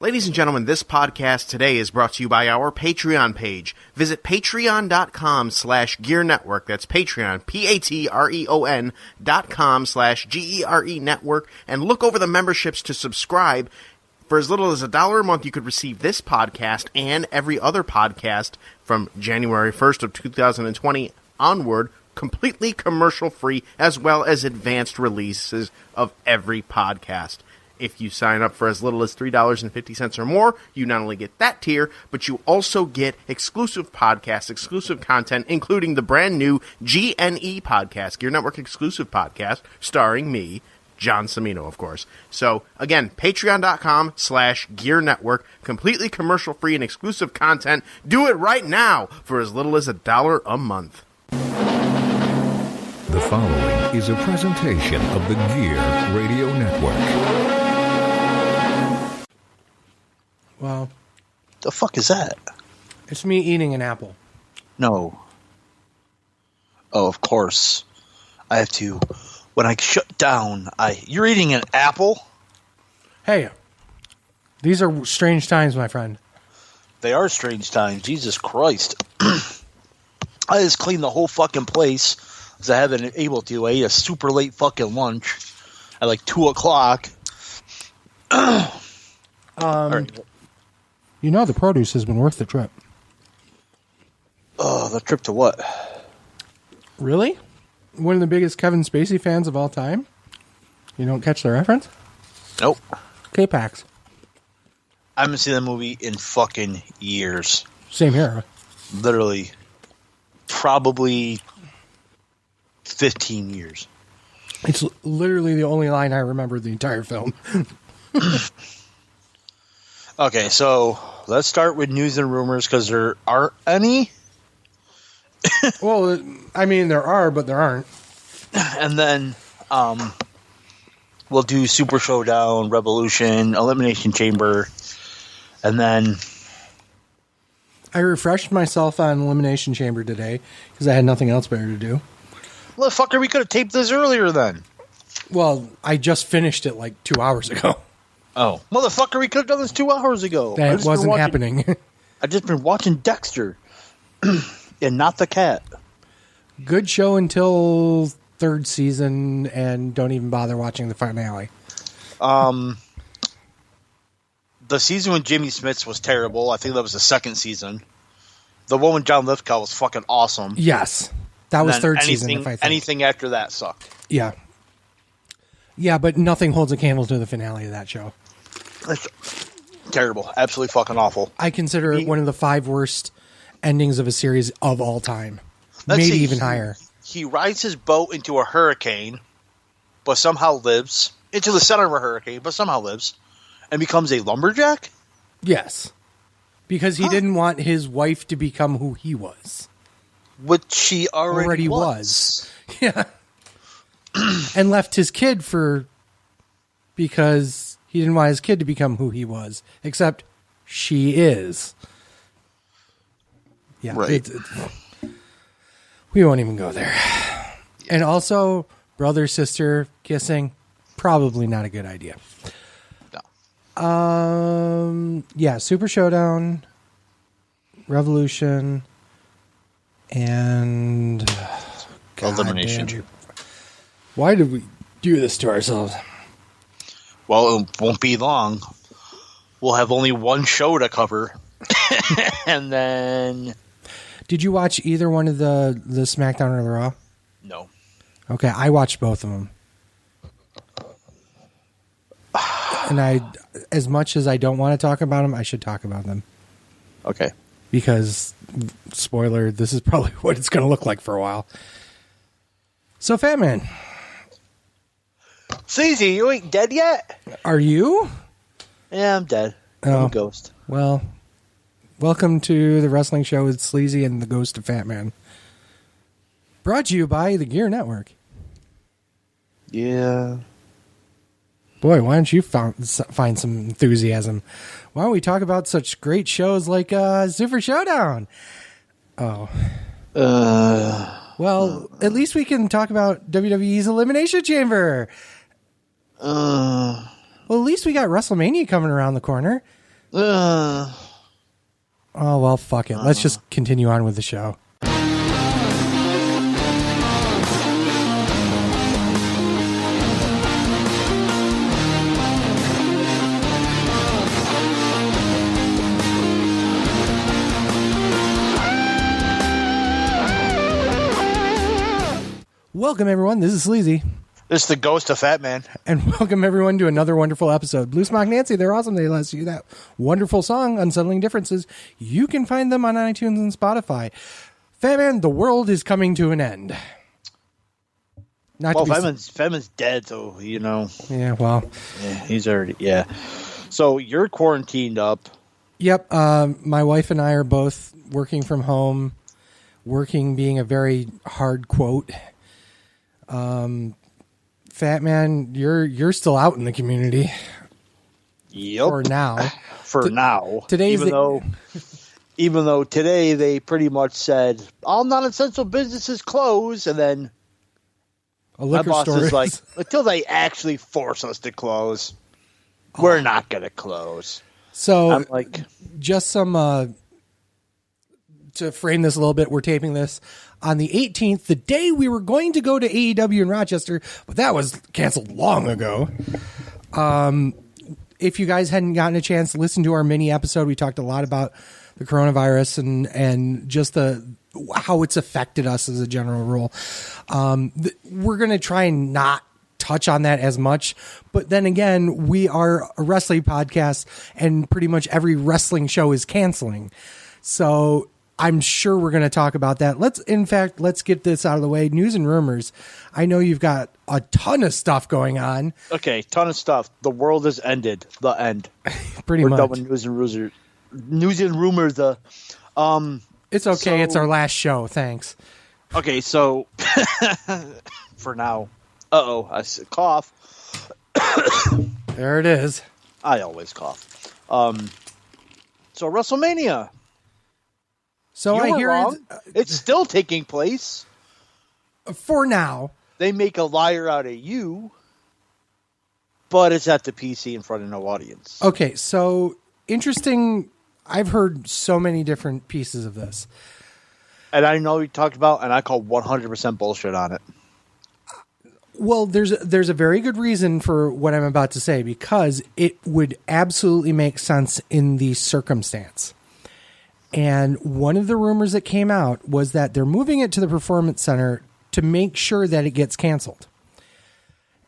Ladies and gentlemen, this podcast today is brought to you by our Patreon page. Visit patreon.com/Gear Network. That's Patreon, patreon.com/GERE Network. And look over the memberships to subscribe. For as little as $1 a month, you could receive this podcast and every other podcast from January 1st of 2020 onward, completely commercial-free, as well as advanced releases of every podcast. If you sign up for as little as $3.50 or more, you not only get that tier, but you also get exclusive podcasts, exclusive content, including the brand new GNE podcast, Gear Network exclusive podcast, starring me, John Cimino, of course. So, again, patreon.com/Gear Network, completely commercial-free and exclusive content. Do it right now for as little as $1 a month. The following is a presentation of the Gear Radio Network. Wow. The fuck is that? It's me eating an apple. No. Oh, of course. I have to. When I shut down, you're eating an apple? Hey, these are strange times, my friend. They are strange times. Jesus Christ. I just cleaned the whole fucking place because I haven't been able to. I ate a super late fucking lunch at like 2 o'clock. Right. You know the produce has been worth the trip. Oh, the trip to what? Really? One of the biggest Kevin Spacey fans of all time? You don't catch the reference? Nope. K-Pax. I haven't seen that movie in fucking years. Same here. Literally. Probably 15 years. It's literally the only line I remember the entire film. Okay, so let's start with news and rumors because there aren't any. Well, I mean, there are, but there aren't. And then we'll do Super Showdown, Revolution, Elimination Chamber, and then... I refreshed myself on Elimination Chamber today because I had nothing else better to do. Motherfucker, we could have taped this earlier then. Well, I just finished it like 2 hours ago. Oh. Motherfucker, we could have done this 2 hours ago. That wasn't happening. I've just been watching Dexter and not the cat. Good show until third season, and don't even bother watching the finale. The season with Jimmy Smits was terrible. I think that was the second season. The one with John Lithgow was fucking awesome. Yes. That was third season, if I think. Anything after that sucked. Yeah. Yeah, but nothing holds a candle to the finale of that show. It's terrible. Absolutely fucking awful. I consider it one of the 5 worst endings of a series of all time. Maybe even higher. He rides his boat into a hurricane, but somehow lives. Into the center of a hurricane, but somehow lives. And becomes a lumberjack? Yes. Because he didn't want his wife to become who he was. Which she already was. Yeah. And left his kid because he didn't want his kid to become who he was. Except she is. Yeah. Right. We won't even go there. And also, brother, sister kissing, probably not a good idea. No. Yeah, Super Showdown, Revolution, and Elimination Chamber. Why did we do this to ourselves? Well, it won't be long. We'll have only one show to cover. And then... Did you watch either one of the SmackDown or the Raw? No. Okay, I watched both of them. And as much as I don't want to talk about them, I should talk about them. Okay. Because, spoiler, this is probably what it's going to look like for a while. So, Fat Man. Sleazy, you ain't dead yet? Are you? Yeah, I'm dead. I'm a ghost. Well, welcome to the wrestling show with Sleazy and the Ghost of Fat Man. Brought to you by the Gear Network. Yeah. Boy, why don't you find some enthusiasm? Why don't we talk about such great shows like Super Showdown? Oh. Well, at least we can talk about WWE's Elimination Chamber. Well, at least we got WrestleMania coming around the corner. Oh, well, fuck it. Let's just continue on with the show. Welcome, everyone. This is Sleazy. This is the ghost of Fat Man. And welcome, everyone, to another wonderful episode. Blue Smock Nancy, they're awesome. They let you that wonderful song, Unsettling Differences. You can find them on iTunes and Spotify. Fat Man, the world is coming to an end. Fatman's dead, so, you know. Yeah, well. Yeah, he's already, yeah. So you're quarantined up. Yep. My wife and I are both working from home. Working being a very hard quote. Fat Man, you're still out in the community. Yep. For now. Now. Today's even though today they pretty much said all non-essential businesses close, and then a liquor my boss store is like, until they actually force us to close, we're not going to close. So I'm like, just some to frame this a little bit, we're taping this on the 18th, the day we were going to go to AEW in Rochester, but that was canceled long ago. If you guys hadn't gotten a chance to listen to our mini episode, we talked a lot about the coronavirus and just how it's affected us as a general rule. We're going to try and not touch on that as much, but then again, we are a wrestling podcast and pretty much every wrestling show is canceling. So I'm sure we're going to talk about that. Let's get this out of the way. News and rumors. I know you've got a ton of stuff going on. Okay, ton of stuff. The world has ended. The end. Pretty we're much. Done with news and rumors. News and rumors. It's okay. It's our last show. Thanks. Okay, so for now. I cough. There it is. I always cough. So WrestleMania. So I hear it's still taking place. For now. They make a liar out of you, but it's at the PC in front of no audience. Okay, so interesting. I've heard so many different pieces of this. And I know you talked about, and I call 100% bullshit on it. Well, there's a very good reason for what I'm about to say, because it would absolutely make sense in the circumstance. And one of the rumors that came out was that they're moving it to the Performance Center to make sure that it gets canceled.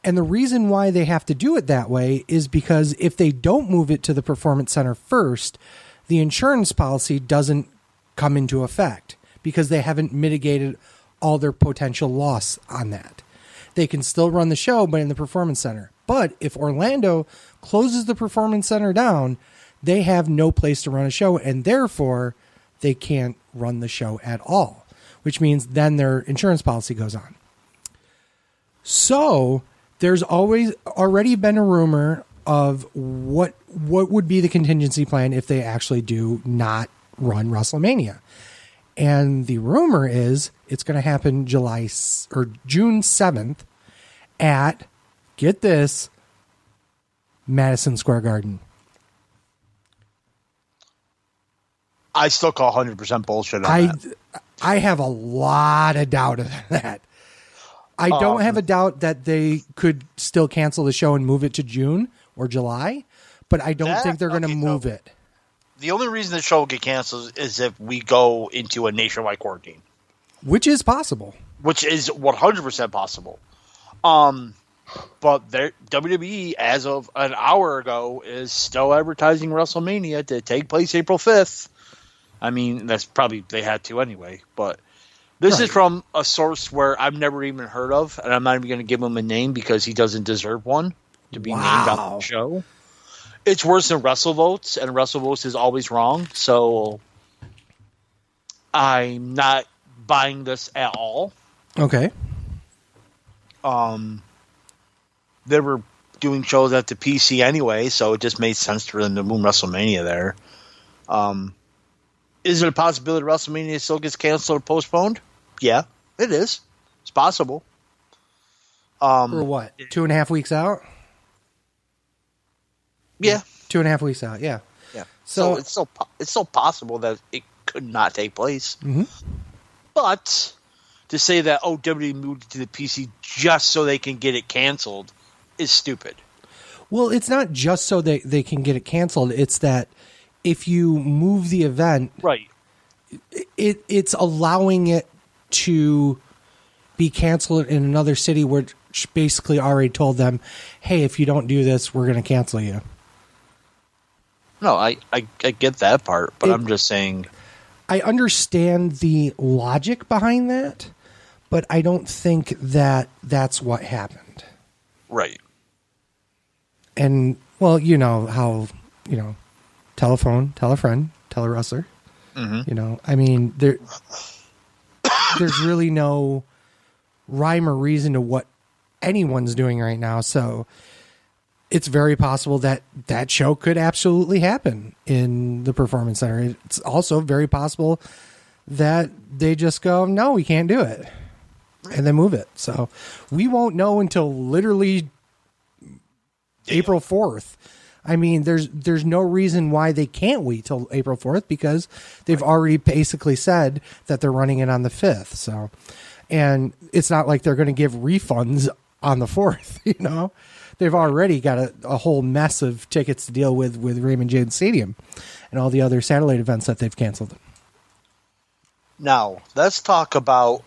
And the reason why they have to do it that way is because if they don't move it to the Performance Center first, the insurance policy doesn't come into effect because they haven't mitigated all their potential loss on that. They can still run the show, but in the Performance Center. But if Orlando closes the Performance Center down, they have no place to run a show, and therefore they can't run the show at all, which means then their insurance policy goes on. So there's already been a rumor of what would be the contingency plan if they actually do not run WrestleMania. And the rumor is it's going to happen June 7th at, get this, Madison Square Garden. I still call 100% bullshit on that. I have a lot of doubt of that. I don't have a doubt that they could still cancel the show and move it to June or July, but I don't think they're going to move it. The only reason the show will get canceled is if we go into a nationwide quarantine. Which is possible. Which is 100% possible. But WWE, as of an hour ago, is still advertising WrestleMania to take place April 5th. I mean, that's probably, they had to anyway, but this is from a source where I've never even heard of, and I'm not even going to give him a name because he doesn't deserve one to be named on the show. It's worse than WrestleVotes, and WrestleVotes is always wrong, so I'm not buying this at all. Okay. They were doing shows at the PC anyway, so it just made sense for them to move WrestleMania there. Is it a possibility WrestleMania still gets canceled or postponed? Yeah, it is. It's possible. For what? 2.5 weeks out? Yeah. 2.5 weeks out, yeah. Yeah. So it's still possible that it could not take place. Mm-hmm. But to say that WWE moved it to the PC just so they can get it canceled is stupid. Well, it's not just so they can get it canceled. It's that if you move the event, Right. It's allowing it to be canceled in another city, which basically already told them, hey, if you don't do this, we're going to cancel you. No, I get that part, but I'm just saying. I understand the logic behind that, but I don't think that that's what happened. Right. And, well, you know how, telephone, tell a friend, tell a wrestler. Mm-hmm. I mean, there's really no rhyme or reason to what anyone's doing right now. So it's very possible that that show could absolutely happen in the Performance Center. It's also very possible that they just go, no, we can't do it, and then move it. So we won't know until literally April 4th. I mean, there's no reason why they can't wait till April 4th because they've already basically said that they're running it on the 5th. So, and it's not like they're going to give refunds on the 4th, They've already got a whole mess of tickets to deal with Raymond James Stadium and all the other satellite events that they've canceled. Now, let's talk about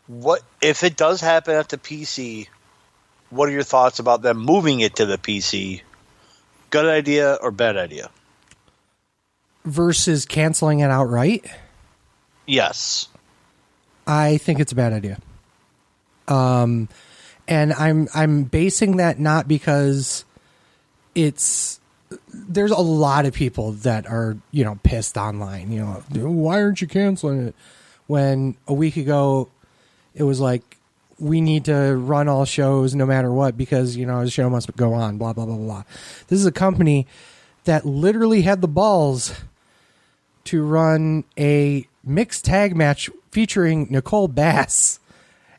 what if it does happen at the PC. What are your thoughts about them moving it to the PC? Good idea or bad idea? Versus canceling it outright? Yes. I think it's a bad idea. And I'm basing that not because there's a lot of people that are, pissed online, why aren't you canceling it? When a week ago it was like, we need to run all shows no matter what because, the show must go on, blah, blah, blah, blah. This is a company that literally had the balls to run a mixed tag match featuring Nicole Bass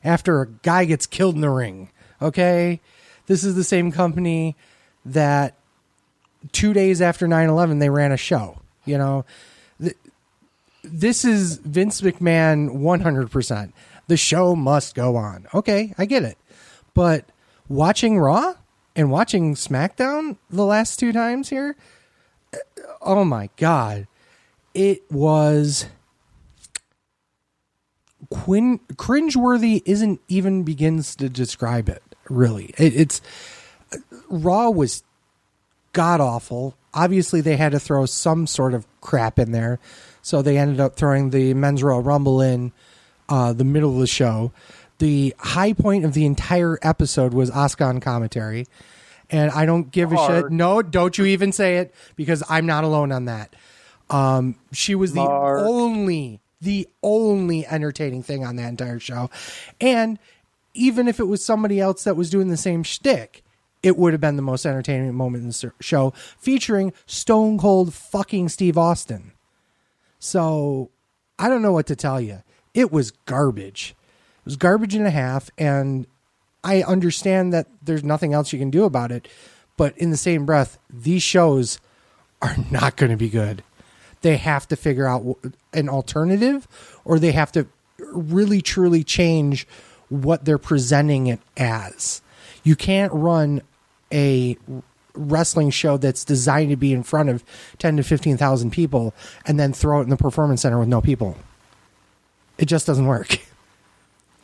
after a guy gets killed in the ring. Okay. This is the same company that 2 days after 9/11, they ran a show, this is Vince McMahon 100%. The show must go on. Okay, I get it. But watching Raw and watching SmackDown the last 2 times here, oh my God. It was cringeworthy isn't even begins to describe it, really. It's Raw was god-awful. Obviously, they had to throw some sort of crap in there. So they ended up throwing the Men's Royal Rumble in the middle of the show. The high point of the entire episode was Asuka on commentary. And I don't give a shit. No, don't you even say it, because I'm not alone on that. She was the only entertaining thing on that entire show. And even if it was somebody else that was doing the same shtick, it would have been the most entertaining moment in the show, featuring Stone Cold fucking Steve Austin. So I don't know what to tell you. It was garbage. It was garbage and a half, and I understand that there's nothing else you can do about it, but in the same breath, these shows are not going to be good. They have to figure out an alternative, or they have to really truly change what they're presenting it as. You can't run a wrestling show that's designed to be in front of 10 to 15,000 people and then throw it in the Performance Center with no people. It just doesn't work.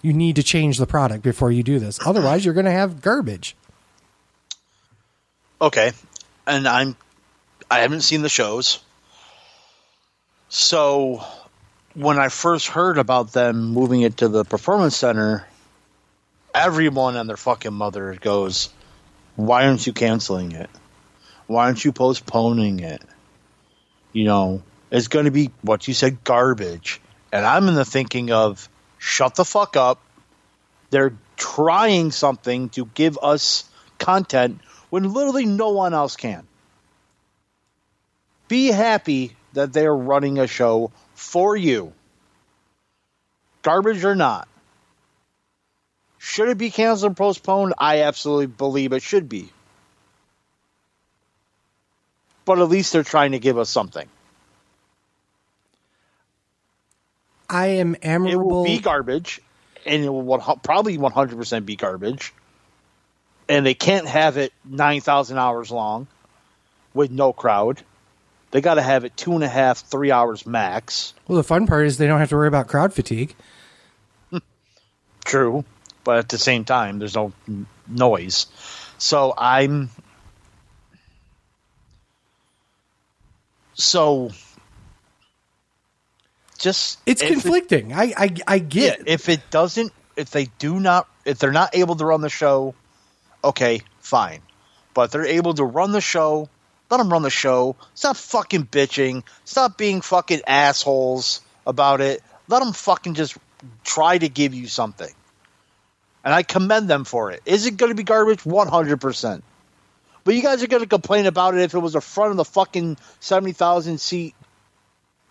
You need to change the product before you do this. Otherwise, you're going to have garbage. Okay. And I haven't seen the shows. So when I first heard about them moving it to the Performance Center, everyone and their fucking mother goes, why aren't you canceling it? Why aren't you postponing it? It's going to be what you said, garbage. And I'm in the thinking of, shut the fuck up. They're trying something to give us content when literally no one else can. Be happy that they're running a show for you. Garbage or not. Should it be canceled and postponed? I absolutely believe it should be. but at least they're trying to give us something. I am admirable. It will be garbage, and it will probably 100% be garbage. And they can't have it 9,000 hours long with no crowd. They got to have it 2.5, 3 hours max. Well, the fun part is they don't have to worry about crowd fatigue. True, but at the same time, there's no noise. So it's conflicting. I get it. If they're not able to run the show, okay, fine. But they're able to run the show. Let them run the show. Stop fucking bitching. Stop being fucking assholes about it. Let them fucking just try to give you something. And I commend them for it. Is it going to be garbage? 100%. But you guys are going to complain about it if it was the front of the fucking 70,000 seat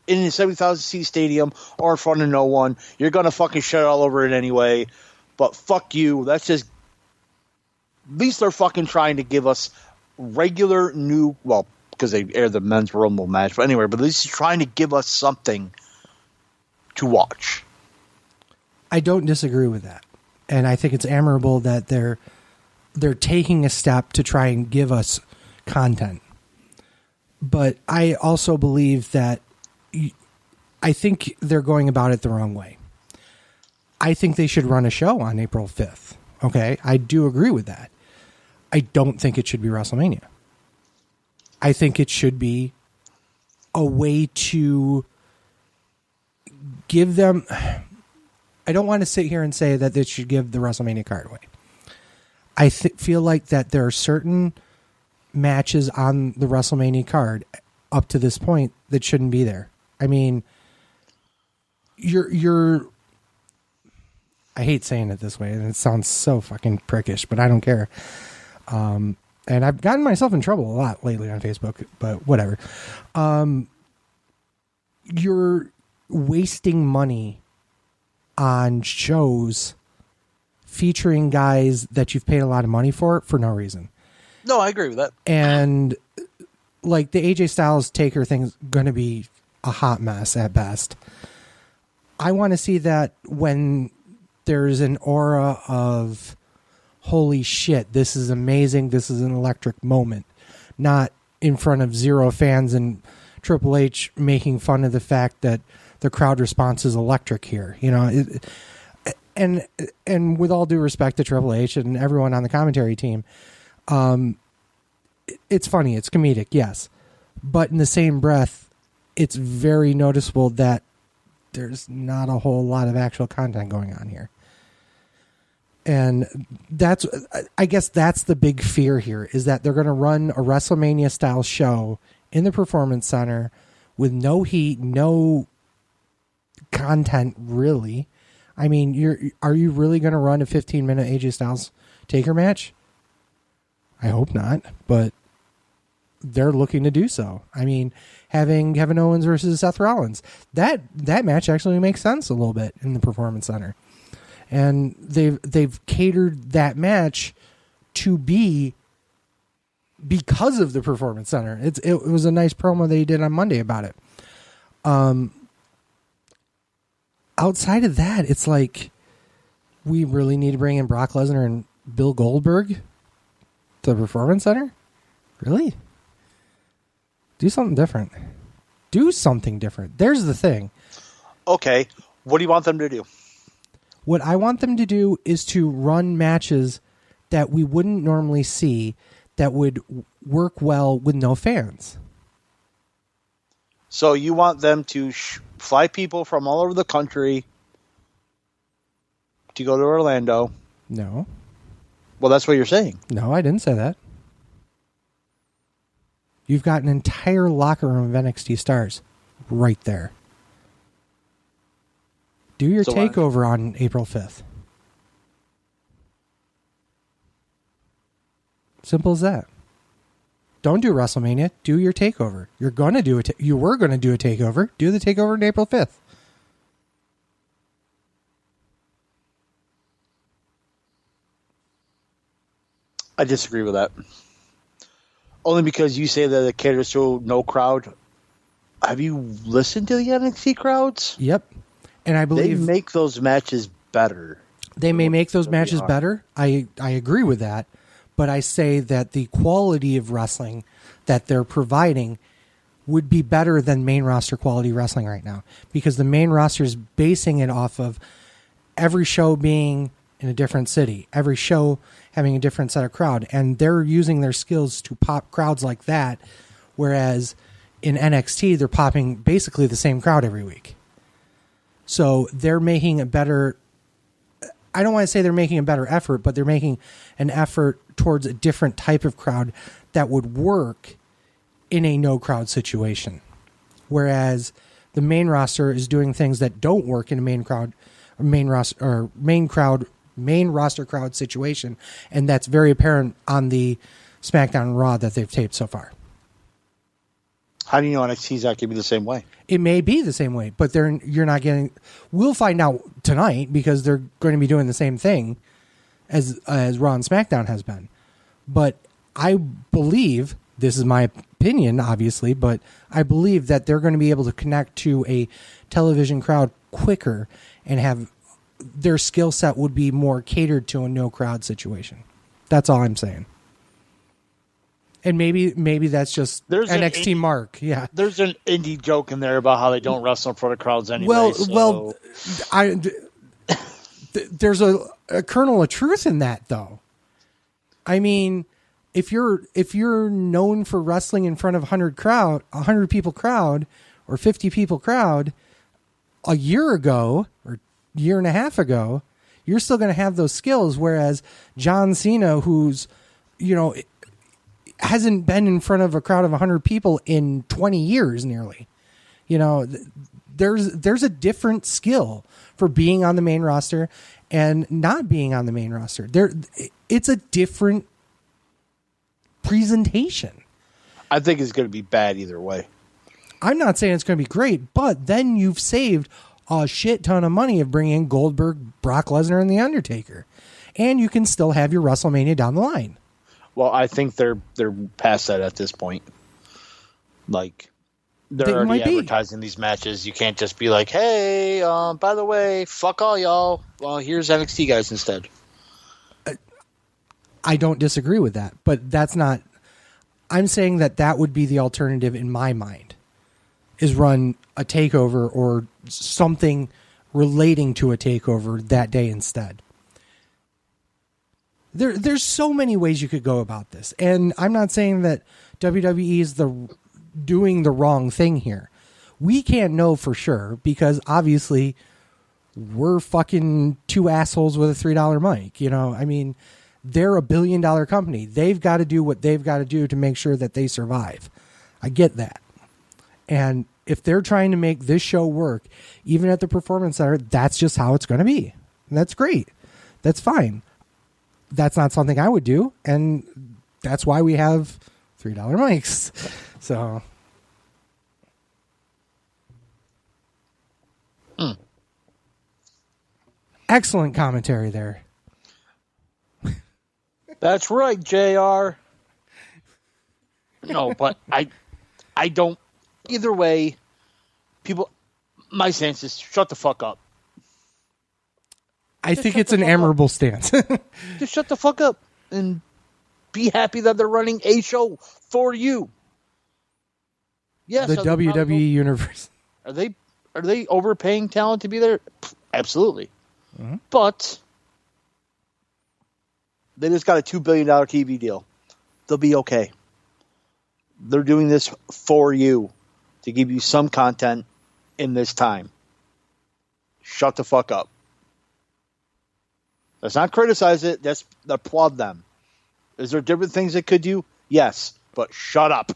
in a 70,000 seat stadium or in front of no one. You're going to fucking shit all over it anyway. But fuck you. That's just, at least they're fucking trying to give us regular new, well, because they aired the men's Rumble match. But anyway, but at least trying to give us something to watch. I don't disagree with that. And I think it's admirable that they're taking a step to try and give us content. But I also believe that I think they're going about it the wrong way. I think they should run a show on April 5th. Okay? I do agree with that. I don't think it should be WrestleMania. I think it should be a way to give them... I don't want to sit here and say that they should give the WrestleMania card away. I feel like that there are certain matches on the WrestleMania card up to this point that shouldn't be there. I mean, you're I hate saying it this way, and it sounds so fucking prickish, but I don't care. And I've gotten myself in trouble a lot lately on Facebook, but whatever. You're wasting money on shows featuring guys that you've paid a lot of money for no reason. No, I agree with that. And like the AJ Styles Taker thing's going to be a hot mess at best. I want to see that when there's an aura of holy shit, this is amazing, this is an electric moment, not in front of zero fans and Triple H making fun of the fact that the crowd response is electric here, you know. And with all due respect to Triple H and everyone on the commentary team, it's funny, it's comedic, yes, but in the same breath, it's very noticeable that there's not a whole lot of actual content going on here. And I guess that's the big fear here, is that they're going to run a WrestleMania style show in the Performance Center with no heat, no content really. I mean, are you really going to run a 15-minute AJ Styles Taker match? I hope not, but they're looking to do so. I mean, having Kevin Owens versus Seth Rollins, that match actually makes sense a little bit in the Performance Center. And they've catered that match to be because of the Performance Center. It was a nice promo they did on Monday about it. Outside of that, it's like we really need to bring in Brock Lesnar and Bill Goldberg to the Performance Center? Really? Do something different. Do something different. There's the thing. Okay. What do you want them to do? What I want them to do is to run matches that we wouldn't normally see that would work well with no fans. So you want them to fly people from all over the country to go to Orlando? No. Well, that's what you're saying. No, I didn't say that. You've got an entire locker room of NXT stars right there. Do your takeover on April 5th. Simple as that. Don't do WrestleMania. Do your takeover. You were going to do a takeover. Do the takeover on April 5th. I disagree with that. Only because you say that it caters to no crowd. Have you listened to the NXT crowds? Yep. And I believe they make those matches better. They may make those matches better. I agree with that. But I say that the quality of wrestling that they're providing would be better than main roster quality wrestling right now. Because the main roster is basing it off of every show being in a different city, every show having a different set of crowd. And they're using their skills to pop crowds like that. Whereas in NXT, they're popping basically the same crowd every week. So they're making a better, I don't want to say they're making a better effort, but they're making an effort towards a different type of crowd that would work in a no crowd situation. Whereas the main roster is doing things that don't work in a main roster crowd situation. And that's very apparent on the SmackDown and Raw that they've taped so far. How do you know NXT's not going to be the same way? It may be the same way, but you're not getting. We'll find out tonight because they're going to be doing the same thing as Raw and SmackDown has been. But I believe, this is my opinion, obviously, but I believe that they're going to be able to connect to a television crowd quicker and have their skill set would be more catered to a no crowd situation. That's all I'm saying. And maybe that's just NXT mark. Yeah. There's an indie joke in there about how they don't wrestle in front of crowds anyway. There's a kernel of truth in that, though. I mean, if you're known for wrestling in front of 100 people crowd, or 50 people crowd, a year ago or year and a half ago, you're still going to have those skills. Whereas John Cena, who's, hasn't been in front of a crowd of 100 people in 20 years nearly. There's a different skill for being on the main roster and not being on the main roster. It's a different presentation. I think it's going to be bad either way. I'm not saying it's going to be great, but then you've saved a shit ton of money of bringing in Goldberg, Brock Lesnar, and The Undertaker. And you can still have your WrestleMania down the line. Well, I think they're past that at this point. Like, they're already advertising these matches. You can't just be like, hey, by the way, fuck all y'all. Well, here's NXT guys instead. I don't disagree with that, but that's not... I'm saying that would be the alternative in my mind, is run a takeover or something relating to a takeover that day instead. There's so many ways you could go about this. And I'm not saying that WWE is doing the wrong thing here. We can't know for sure because obviously we're fucking two assholes with a $3 mic. I mean, they're $1 billion company. They've got to do what they've got to do to make sure that they survive. I get that. And if they're trying to make this show work, even at the Performance Center, that's just how it's going to be. And that's great. That's fine. That's not something I would do, and that's why we have $3 mics. So, Excellent commentary there. That's right, JR. No, but I don't. Either way, people. My stance is shut the fuck up. I think it's an admirable stance. Just shut the fuck up and be happy that they're running a show for you. Yes, the WWE universe. Are they overpaying talent to be there? Absolutely. Mm-hmm. But they just got a $2 billion TV deal. They'll be okay. They're doing this for you to give you some content in this time. Shut the fuck up. Let's not criticize it. Let's applaud them. Is there different things they could do? Yes, but shut up.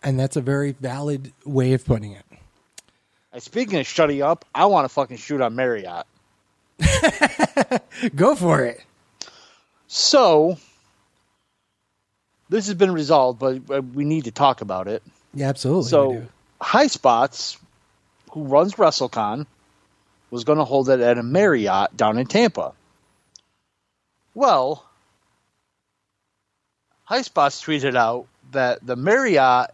And that's a very valid way of putting it. And speaking of shutting up, I want to fucking shoot on Marriott. Go for it. So, this has been resolved, but we need to talk about it. Yeah, absolutely. So, High Spots, who runs WrestleCon, was going to hold it at a Marriott down in Tampa. Well, Highspots tweeted out that the Marriott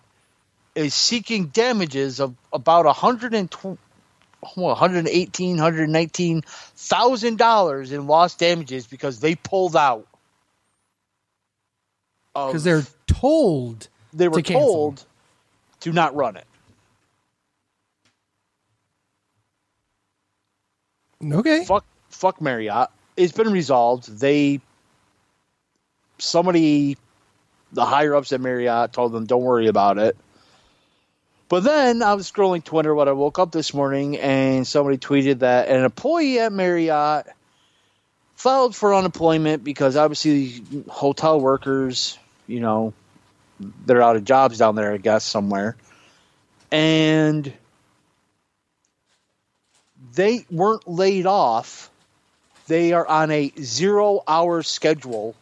is seeking damages of about $119,000 in lost damages because they pulled out. Because they were told to not run it. Okay. Fuck Marriott. It's been resolved. The higher ups at Marriott told them, don't worry about it. But then I was scrolling Twitter when I woke up this morning, and somebody tweeted that an employee at Marriott filed for unemployment because obviously hotel workers, they're out of jobs down there, I guess, somewhere. And they weren't laid off. They are on a 0-hour schedule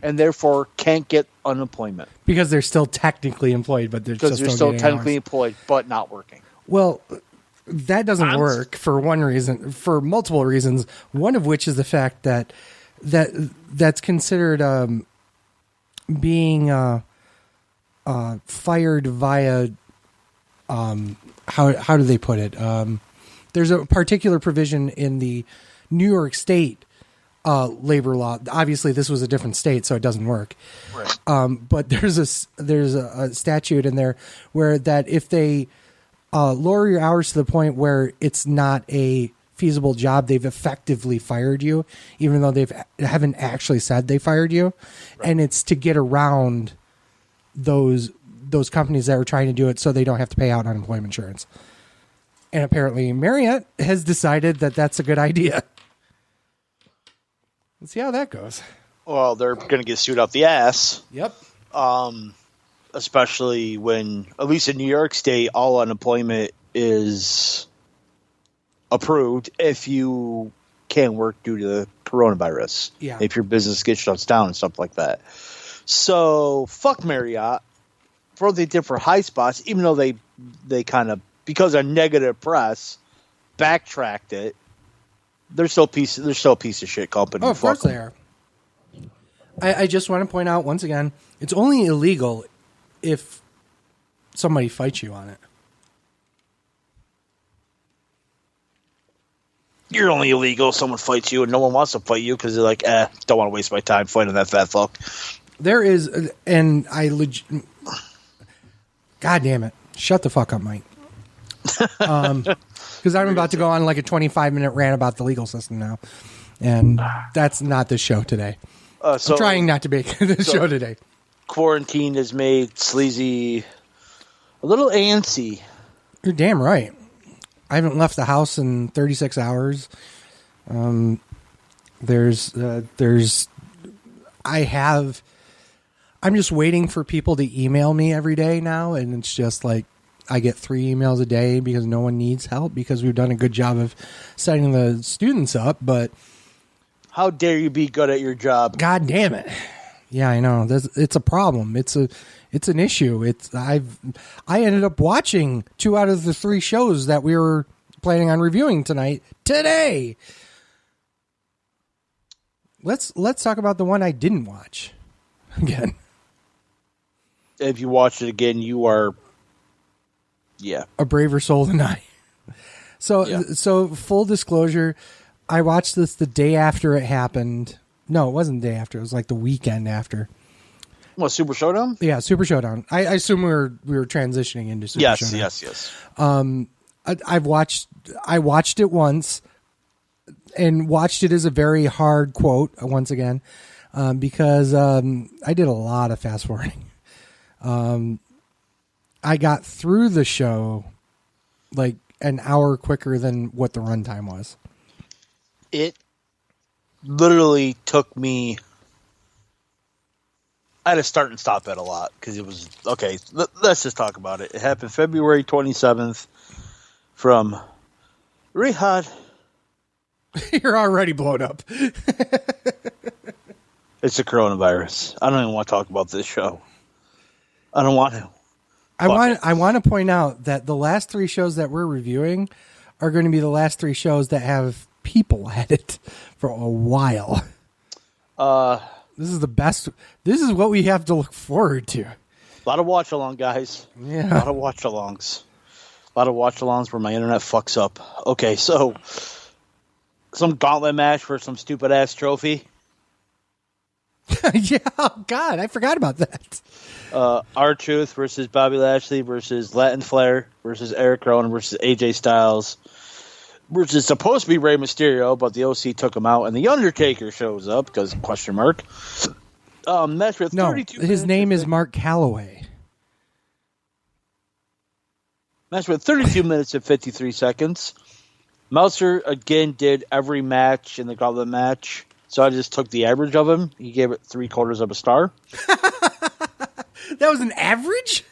and therefore can't get unemployment. Because they're still technically employed, but they're still technically employed, but not working. Well, that doesn't work for one reason, for multiple reasons. One of which is the fact that's considered being fired via how do they put it? There's a particular provision in the New York State labor law. Obviously, this was a different state, so it doesn't work. Right. But there's a statute in there where that if they lower your hours to the point where it's not a feasible job, they've effectively fired you, even though haven't actually said they fired you, right. And it's to get around those companies that are trying to do it, so they don't have to pay out unemployment insurance. And apparently, Marriott has decided that that's a good idea. Let's see how that goes. Well, they're going to get sued out the ass. Yep. Especially when, at least in New York State, all unemployment is approved if you can't work due to the coronavirus. Yeah. If your business gets shut down and stuff like that. So, fuck Marriott for what they did for Highspots, even though they kind of, because of negative press, backtracked it. They're still a piece of shit company. Oh, of course they are. I just want to point out once again, it's only illegal if somebody fights you on it. You're only illegal if someone fights you, and no one wants to fight you because they're like, don't want to waste my time fighting that fat fuck. There is, and God damn it. Shut the fuck up, Mike. Because I'm about to go on like a 25-minute rant about the legal system now. And that's not the show today. I'm trying not to be the show today. Quarantine has made Sleazy a little antsy. You're damn right. I haven't left the house in 36 hours. I'm just waiting for people to email me every day now, and it's just like I get 3 emails a day because no one needs help because we've done a good job of setting the students up, but how dare you be good at your job? God damn it. Yeah, I know. It's a problem. It's an issue. I ended up watching 2 out of the 3 shows that we were planning on reviewing today. Let's talk about the one I didn't watch again. If you watch it again, you are a braver soul than I. So full disclosure, I watched this the day after it happened. No, it wasn't the day after. It was like the weekend after. What, Super Showdown? Yeah, Super Showdown. I assume we were transitioning into Super Showdown. Yes. I watched it once and watched it as a very hard quote once again because I did a lot of fast forwarding. I got through the show like an hour quicker than what the runtime was. It literally took me. I had to start and stop it a lot because it was okay. Let's just talk about it. It happened February 27th from Riyadh. You're already blown up. It's the coronavirus. I don't even want to talk about this show. I don't want to. I want to point out that the last 3 shows that we're reviewing are going to be the last 3 shows that have people at it for a while. This is the best. This is what we have to look forward to. A lot of watch along, guys. Yeah. A lot of watch alongs. A lot of watch alongs where my internet fucks up. Okay, so some gauntlet match for some stupid ass trophy. Yeah, oh God, I forgot about that. R-Truth versus Bobby Lashley versus Latin Flair versus Eric Rowan versus AJ Styles versus supposed to be Rey Mysterio, but the OC took him out, and the Undertaker shows up because question mark. Match with 32 his name is Mark Calloway. Match with 32 minutes and 53 seconds. Meltzer again did every match in the gauntlet match, so I just took the average of him. He gave it 3/4 of a star. That was an average?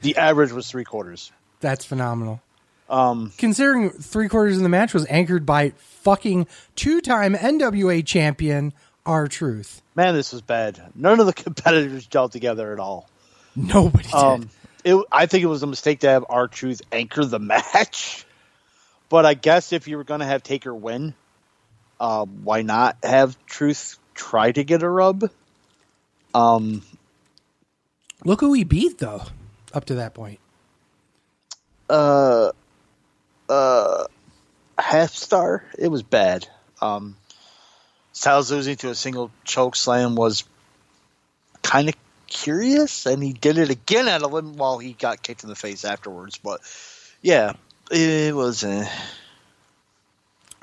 The average was 3/4. That's phenomenal. Considering 3/4 of the match was anchored by fucking 2-time NWA champion R-Truth. Man, this was bad. None of the competitors gelled together at all. Nobody did. I think it was a mistake to have R-Truth anchor the match. But I guess if you were going to have Taker win, why not have Truth try to get a rub? Look who he beat, though, up to that point. Half star. It was bad. Styles losing to a single choke slam was kind of curious, and he did it again at a limit while he got kicked in the face afterwards. But yeah, it was. I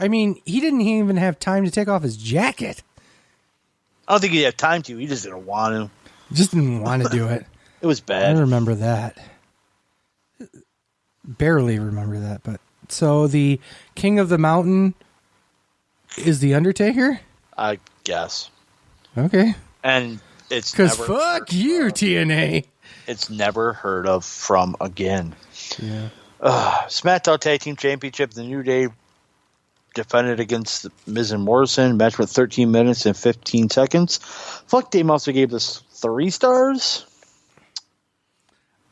mean, he didn't even have time to take off his jacket. I don't think he had time to. He just didn't want to. Just didn't want to do it. It was bad. I remember that. Barely remember that, but so the King of the Mountain is the Undertaker? I guess. Okay. And it's because fuck you, TNA. It's never heard of from again. Yeah. SmackDown Tag Team Championship, the New Day defended against Miz and Morrison. Match with 13 minutes and 15 seconds. Fuck, Dave also gave this 3 stars.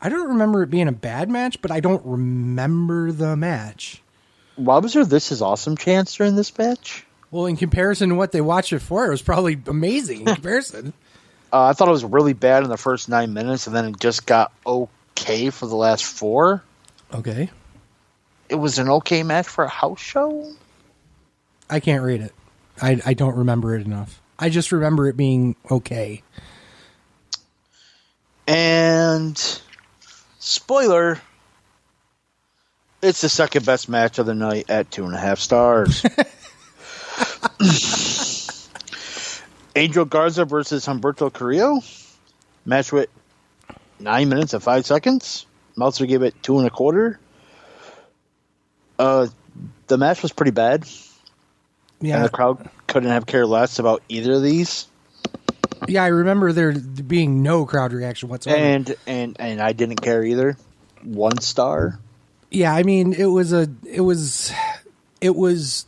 I don't remember it being a bad match, but I don't remember the match. Why was there This Is Awesome chants during this match? Well, in comparison to what they watched it for, it was probably amazing in comparison. I thought it was really bad in the first 9 minutes, and then it just got okay for the last 4. Okay. It was an okay match for a house show? I can't read it. I don't remember it enough. I just remember it being okay. And spoiler, it's the second best match of the night at 2.5 stars. Angel Garza versus Humberto Carrillo. Match with 9 minutes and 5 seconds. Meltzer gave it 2.25. The match was pretty bad. Yeah. And the crowd couldn't have cared less about either of these. Yeah, I remember there being no crowd reaction whatsoever. And I didn't care either. 1 star. Yeah, I mean it was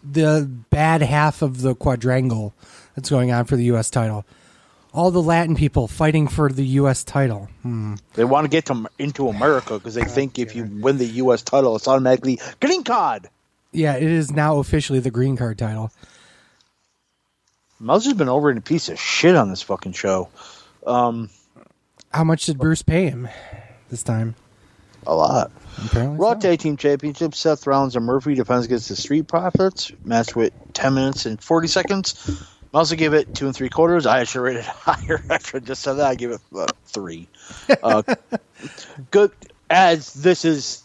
the bad half of the quadrangle that's going on for the U.S. title. All the Latin people fighting for the U.S. title. They want to get into America because they think if you win the U.S. title, it's automatically green card. Yeah, it is now officially the green card title. Meltzer's been over in a piece of shit on this fucking show. How much did Bruce pay him this time? A lot. Apparently Raw so. Tag Team Championship, Seth Rollins and Murphy defends against the Street Profits. Match with 10 minutes and 40 seconds. Meltzer gave it 2 3/4. I actually rated it higher after I just said that. I gave it 3. Good, as this is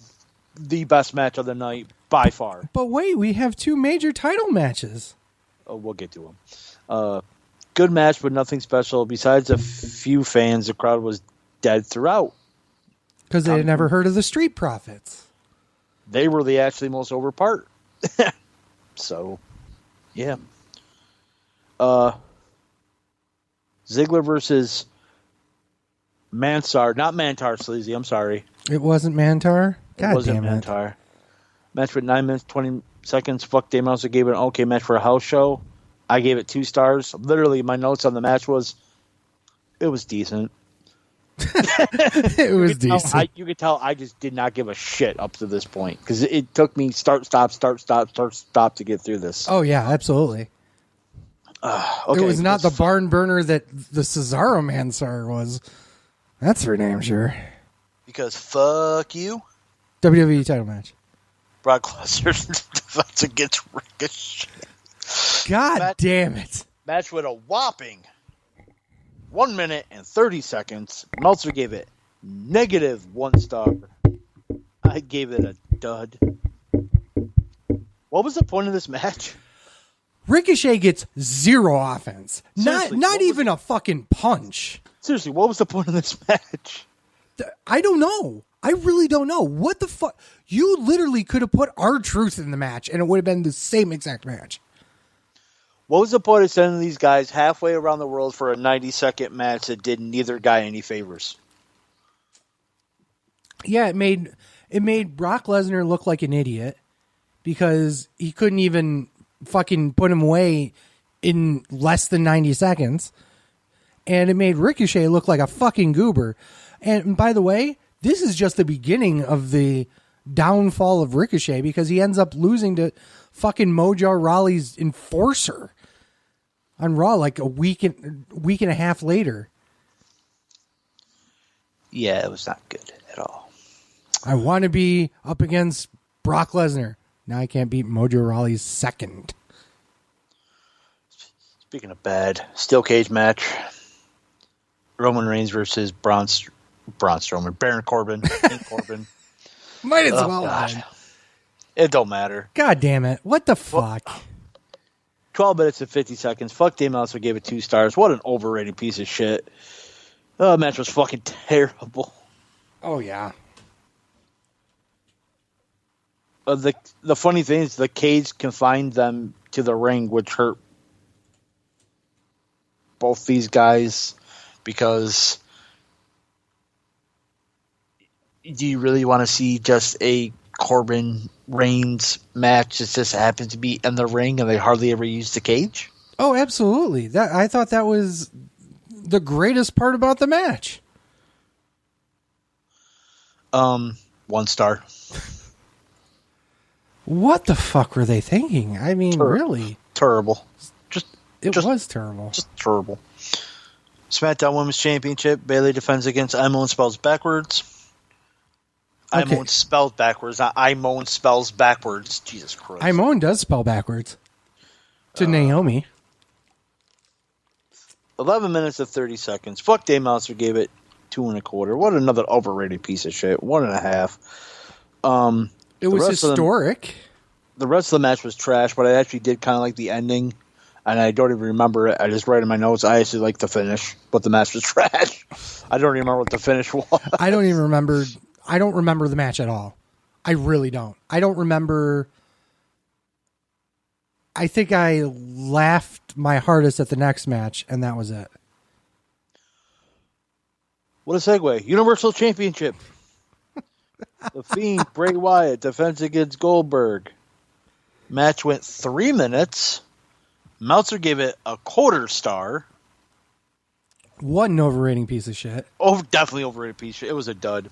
the best match of the night by far. But wait, we have 2 major title matches. Oh, we'll get to them. Good match, but nothing special. Besides a few fans, the crowd was dead throughout. Because they had never heard of the Street Profits. They were the actually most over part. So, yeah. Ziggler versus Mansar. Not Mantar, Sleazy. I'm sorry. It wasn't Mantar? God It wasn't damn it. Mantar. Match with 9 minutes, 20 seconds. Fuck, Dave Meltzer gave it an okay match for a house show. I gave it 2 stars. Literally, my notes on the match was, it was decent. It was decent. You could tell I just did not give a shit up to this point because it took me start, stop to get through this. Oh, yeah, absolutely. It was not the barn burner that the Cesaro Mansoor was. That's for damn sure. Because fuck you. WWE title match. Brock Lesnar defense against Ricochet. God damn it. Match with a whopping 1 minute and 30 seconds. Meltzer gave it -1 star. I gave it a dud. What was the point of this match? Ricochet gets 0 offense. Not even a fucking punch. Seriously, what was the point of this match? I don't know. I really don't know. What the fuck? You literally could have put R-Truth in the match and it would have been the same exact match. What was the point of sending these guys halfway around the world for a 90-second match that did neither guy any favors? Yeah, it made Brock Lesnar look like an idiot because he couldn't even fucking put him away in less than 90 seconds. And it made Ricochet look like a fucking goober. And by the way, this is just the beginning of the downfall of Ricochet because he ends up losing to fucking Mojo Rawley's enforcer on Raw like a week and a half later. Yeah, it was not good at all. I want to be up against Brock Lesnar. Now I can't beat Mojo Rawley's second. Speaking of bad, steel cage match. Roman Reigns versus Braun Strowman. Baron Corbin. King Corbin. Might as well. It don't matter. God damn it. What the fuck? 12 minutes and 50 seconds. Fuck, Dave Meltzer gave it 2 stars. What an overrated piece of shit. The match was fucking terrible. Oh, yeah. The funny thing is the cage confined them to the ring, which hurt both these guys because do you really want to see just a Corbin Reigns match that just happens to be in the ring and they hardly ever use the cage? Oh, absolutely. I thought that was the greatest part about the match. 1 star. What the fuck were they thinking? I mean, really? Terrible. It was terrible. Just terrible. SmackDown Women's Championship. Bayley defends against Imone spells backwards. Okay. Imone spelled backwards, not Imone spells backwards. Jesus Christ. Imone does spell backwards. To Naomi. 11 minutes and 30 seconds. Fuck, Dave Meltzer gave it 2 1/4. What another overrated piece of shit. 1.5. It was historic. The rest of the match was trash, but I actually did kind of like the ending, and I don't even remember it. I just write in my notes, I actually liked the finish, but the match was trash. I don't even remember what the finish was. I don't remember the match at all. I really don't. I don't remember. I think I laughed my hardest at the next match, and that was it. What a segue. Universal Championship. The Fiend, Bray Wyatt, defense against Goldberg. Match went 3 minutes. Meltzer gave it a 1/4 star. What an overrating piece of shit. Oh, definitely overrated piece of shit. It was a dud.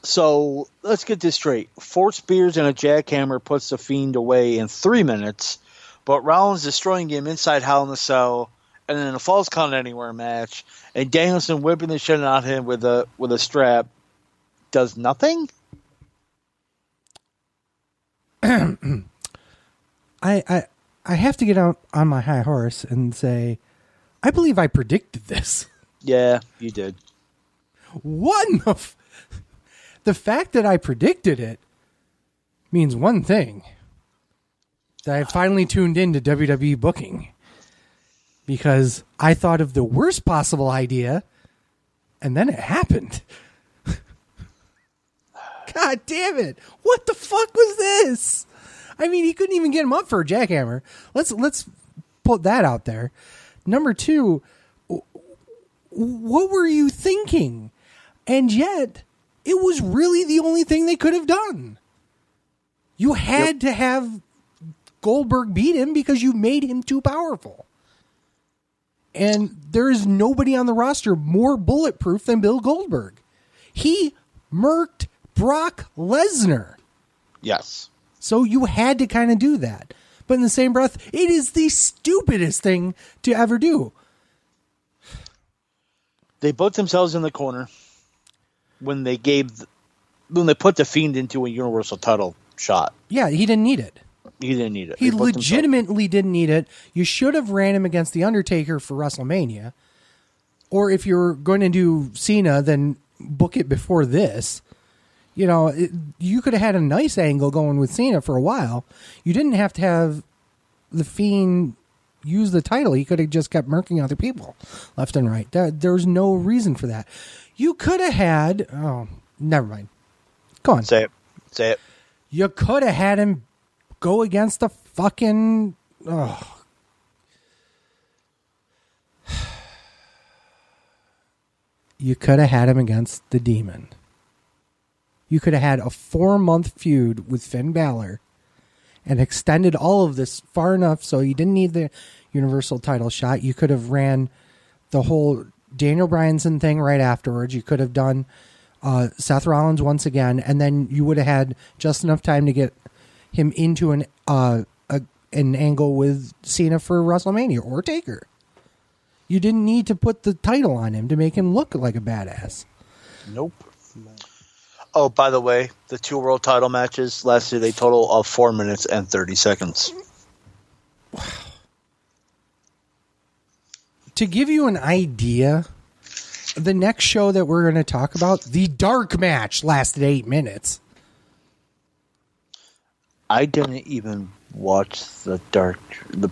So, let's get this straight. 4 spears and a jackhammer puts the Fiend away in 3 minutes, but Rollins destroying him inside Hell in a Cell, and then a Falls Count Anywhere match, and Danielson whipping the shit out of him with a strap does nothing? I have to get out on my high horse and say, I believe I predicted this. Yeah, you did. What in the fact that I predicted it means one thing. That I finally tuned into WWE booking. Because I thought of the worst possible idea, and then it happened. God damn it. What the fuck was this? I mean, he couldn't even get him up for a jackhammer. Let's put that out there. Number 2, what were you thinking? And yet, it was really the only thing they could have done. You had to have Goldberg beat him because you made him too powerful. And there is nobody on the roster more bulletproof than Bill Goldberg. He murked Brock Lesnar. Yes. So you had to kind of do that. But in the same breath, it is the stupidest thing to ever do. They put themselves in the corner when they put the Fiend into a Universal title shot. Yeah, he didn't need it. He didn't need it. He legitimately didn't need it. You should have ran him against The Undertaker for WrestleMania. Or if you're going to do Cena, then book it before this. You know, you could have had a nice angle going with Cena for a while. You didn't have to have the Fiend use the title. He could have just kept murking other people left and right. There's no reason for that. You could have had... Oh, never mind. Go on. Say it. You could have had him go against the fucking... Oh. You could have had him against the Demon. You could have had a 4-month feud with Finn Balor and extended all of this far enough so you didn't need the Universal title shot. You could have ran the whole Daniel Bryanson thing right afterwards. You could have done Seth Rollins once again, and then you would have had just enough time to get him into an angle with Cena for WrestleMania or Taker. You didn't need to put the title on him to make him look like a badass. Nope. Oh, by the way, the 2 world title matches lasted a total of 4 minutes and 30 seconds. Wow. To give you an idea, the next show that we're going to talk about, the dark match, lasted 8 minutes. I didn't even watch the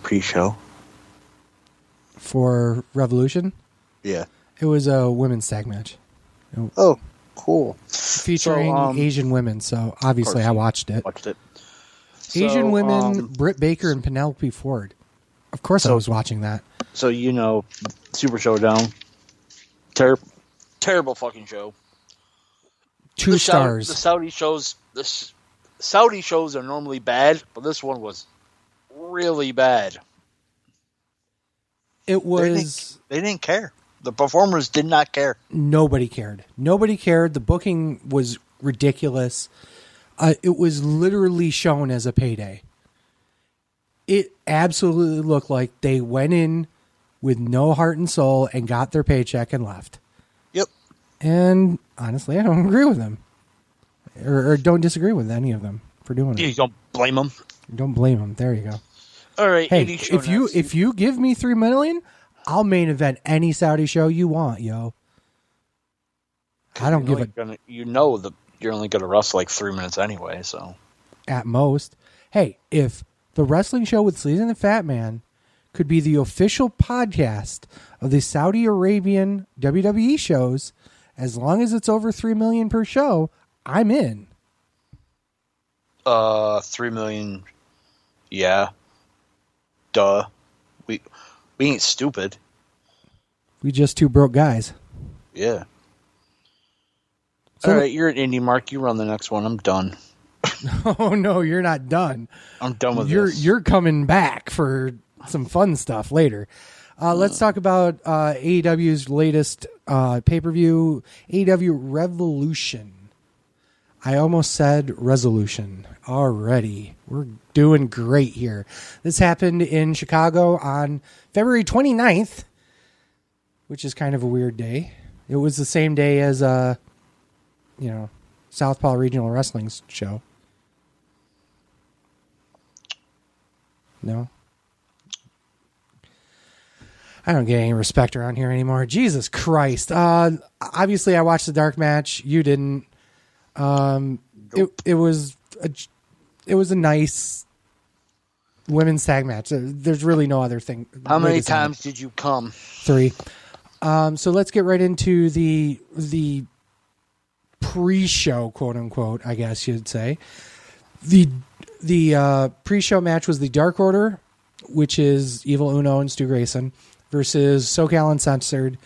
pre-show. For Revolution? Yeah. It was a women's tag match. Oh, cool. Featuring Asian women, so obviously I watched it. Asian women, Britt Baker and Penelope Ford. Of course I was watching that. So, Super Showdown. Terrible fucking show. 2 stars. The Saudi shows are normally bad, but this one was really bad. It was... They didn't care. The performers did not care. Nobody cared. The booking was ridiculous. It was literally shown as a payday. It absolutely looked like they went in with no heart and soul and got their paycheck and left. Yep. And honestly, I don't agree with them. Or don't disagree with any of them for doing it. You don't blame them. Don't blame them. There you go. All right. Hey, if you give me $3 million, I'll main event any Saudi show you want, yo. I don't give a... You're only going to wrestle like 3 minutes anyway, so... At most. Hey, if the wrestling show with Sleaze and the Fat Man could be the official podcast of the Saudi Arabian WWE shows, as long as it's over $3 million per show, I'm in. 3 million. Yeah. Duh. We ain't stupid. We just 2 broke guys. Yeah. So all right, you're at Indie Mark. You run the next one. I'm done. Oh no, you're not done. I'm done with this. You're coming back for some fun stuff later. Let's talk about AEW's latest pay-per-view, AEW Revolution. I almost said resolution already. We're doing great here. This happened in Chicago on February 29th, which is kind of a weird day. It was the same day as, Southpaw Regional Wrestling's show. No? I don't get any respect around here anymore. Jesus Christ. Obviously, I watched the dark match. You didn't. Nope. It was a nice women's tag match. There's really no other thing. How many times did you come? 3. So let's get right into the pre-show, quote unquote, I guess you'd say. The pre-show match was the Dark Order, which is Evil Uno and Stu Grayson, versus SoCal Uncensored.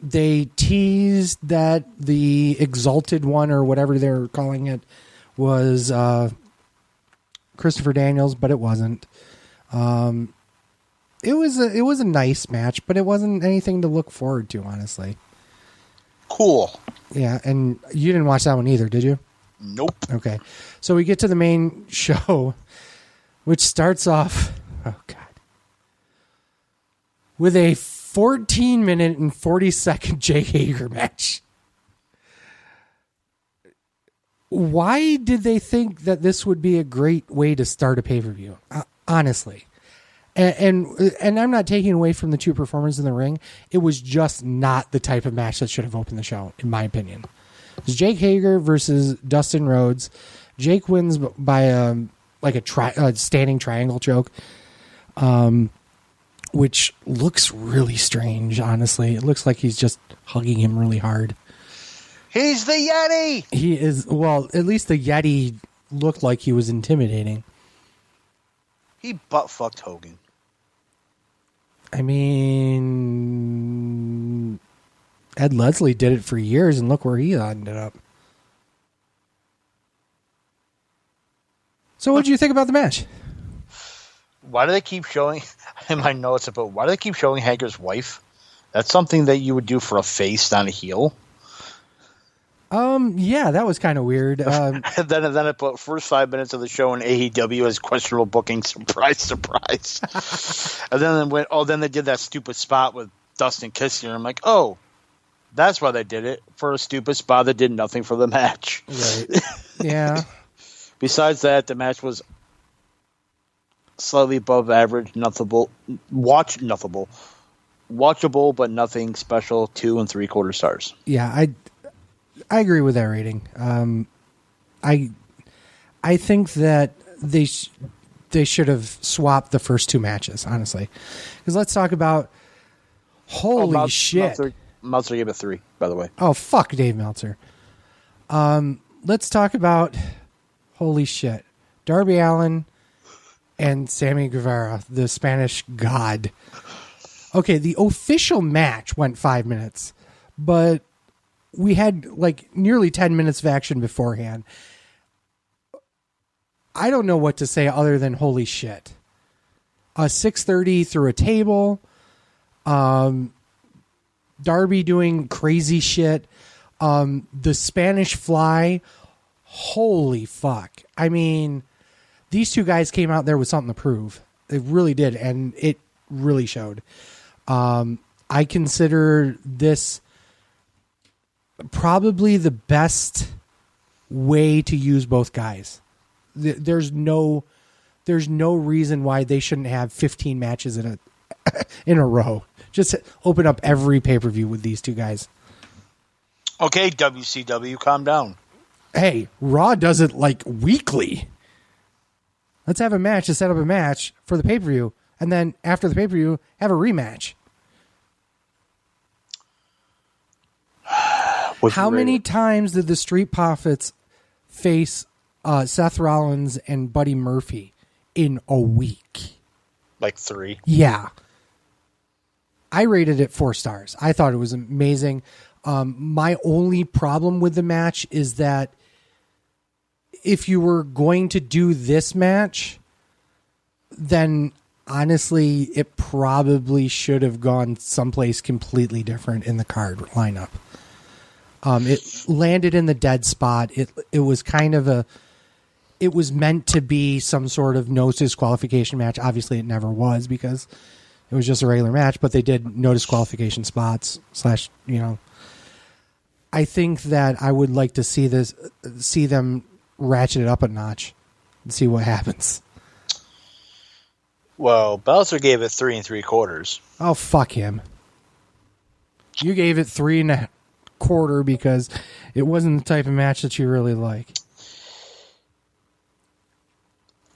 They teased that the Exalted One, or whatever they're calling it, was Christopher Daniels, but it wasn't. It was a nice match, but it wasn't anything to look forward to, honestly. Cool. Yeah, and you didn't watch that one either, did you? Nope. Okay. So we get to the main show. which starts off, oh God, with a 14-minute and 40-second Jake Hager match. Why did they think that this would be a great way to start a pay-per-view? Honestly. And I'm not taking away from the two performers in the ring. It was just not the type of match that should have opened the show, in my opinion. It was Jake Hager versus Dustin Rhodes. Jake wins by a standing triangle choke, which looks really strange, honestly. It looks like he's just hugging him really hard. He's the Yeti! He is, well, at least the Yeti looked like he was intimidating. He butt-fucked Hogan. I mean, Ed Leslie did it for years, and look where he ended up. So what did you think about the match? Why do they keep showing, in my notes about, why do they keep showing Hager's wife? That's something that you would do for a face, not a heel. Yeah, that was kind of weird. And then I put first 5 minutes of the show in AEW as questionable booking. Surprise, surprise. And then they did that stupid spot with Dustin Kissinger. I'm like, oh, that's why they did it, for a stupid spot that did nothing for the match. Right. Yeah. Besides that, the match was slightly above average, watchable, but nothing special. 2 3/4 stars. Yeah, I agree with that rating. I think that they should have swapped the first two matches, honestly. Because let's talk about holy shit. Meltzer gave it 3, by the way. Oh, fuck Dave Meltzer. Let's talk about holy shit. Darby Allin and Sammy Guevara, the Spanish god. Okay, the official match went 5 minutes, but we had like nearly 10 minutes of action beforehand. I don't know what to say other than holy shit. 630 through a table. Darby doing crazy shit. The Spanish Fly. Holy fuck. I mean, these two guys came out there with something to prove. They really did, and it really showed. I consider this probably the best way to use both guys. There's no reason why they shouldn't have 15 matches in a row. Just open up every pay-per-view with these two guys. Okay, WCW, calm down. Hey, Raw does it like weekly. Let's have a match to set up a match for the pay-per-view, and then after the pay-per-view, have a rematch. How many times did the Street Profits face Seth Rollins and Buddy Murphy in a week? Like 3. Yeah. I rated it 4 stars. I thought it was amazing. My only problem with the match is that if you were going to do this match, then honestly, it probably should have gone someplace completely different in the card lineup. It landed in the dead spot. It was kind of it was meant to be some sort of no disqualification match. Obviously it never was because it was just a regular match, but they did no disqualification spots / I think that I would like to see them ratchet it up a notch and see what happens. Well, Belzer gave it 3 3/4. Oh, fuck him. You gave it 3 1/4 because it wasn't the type of match that you really like.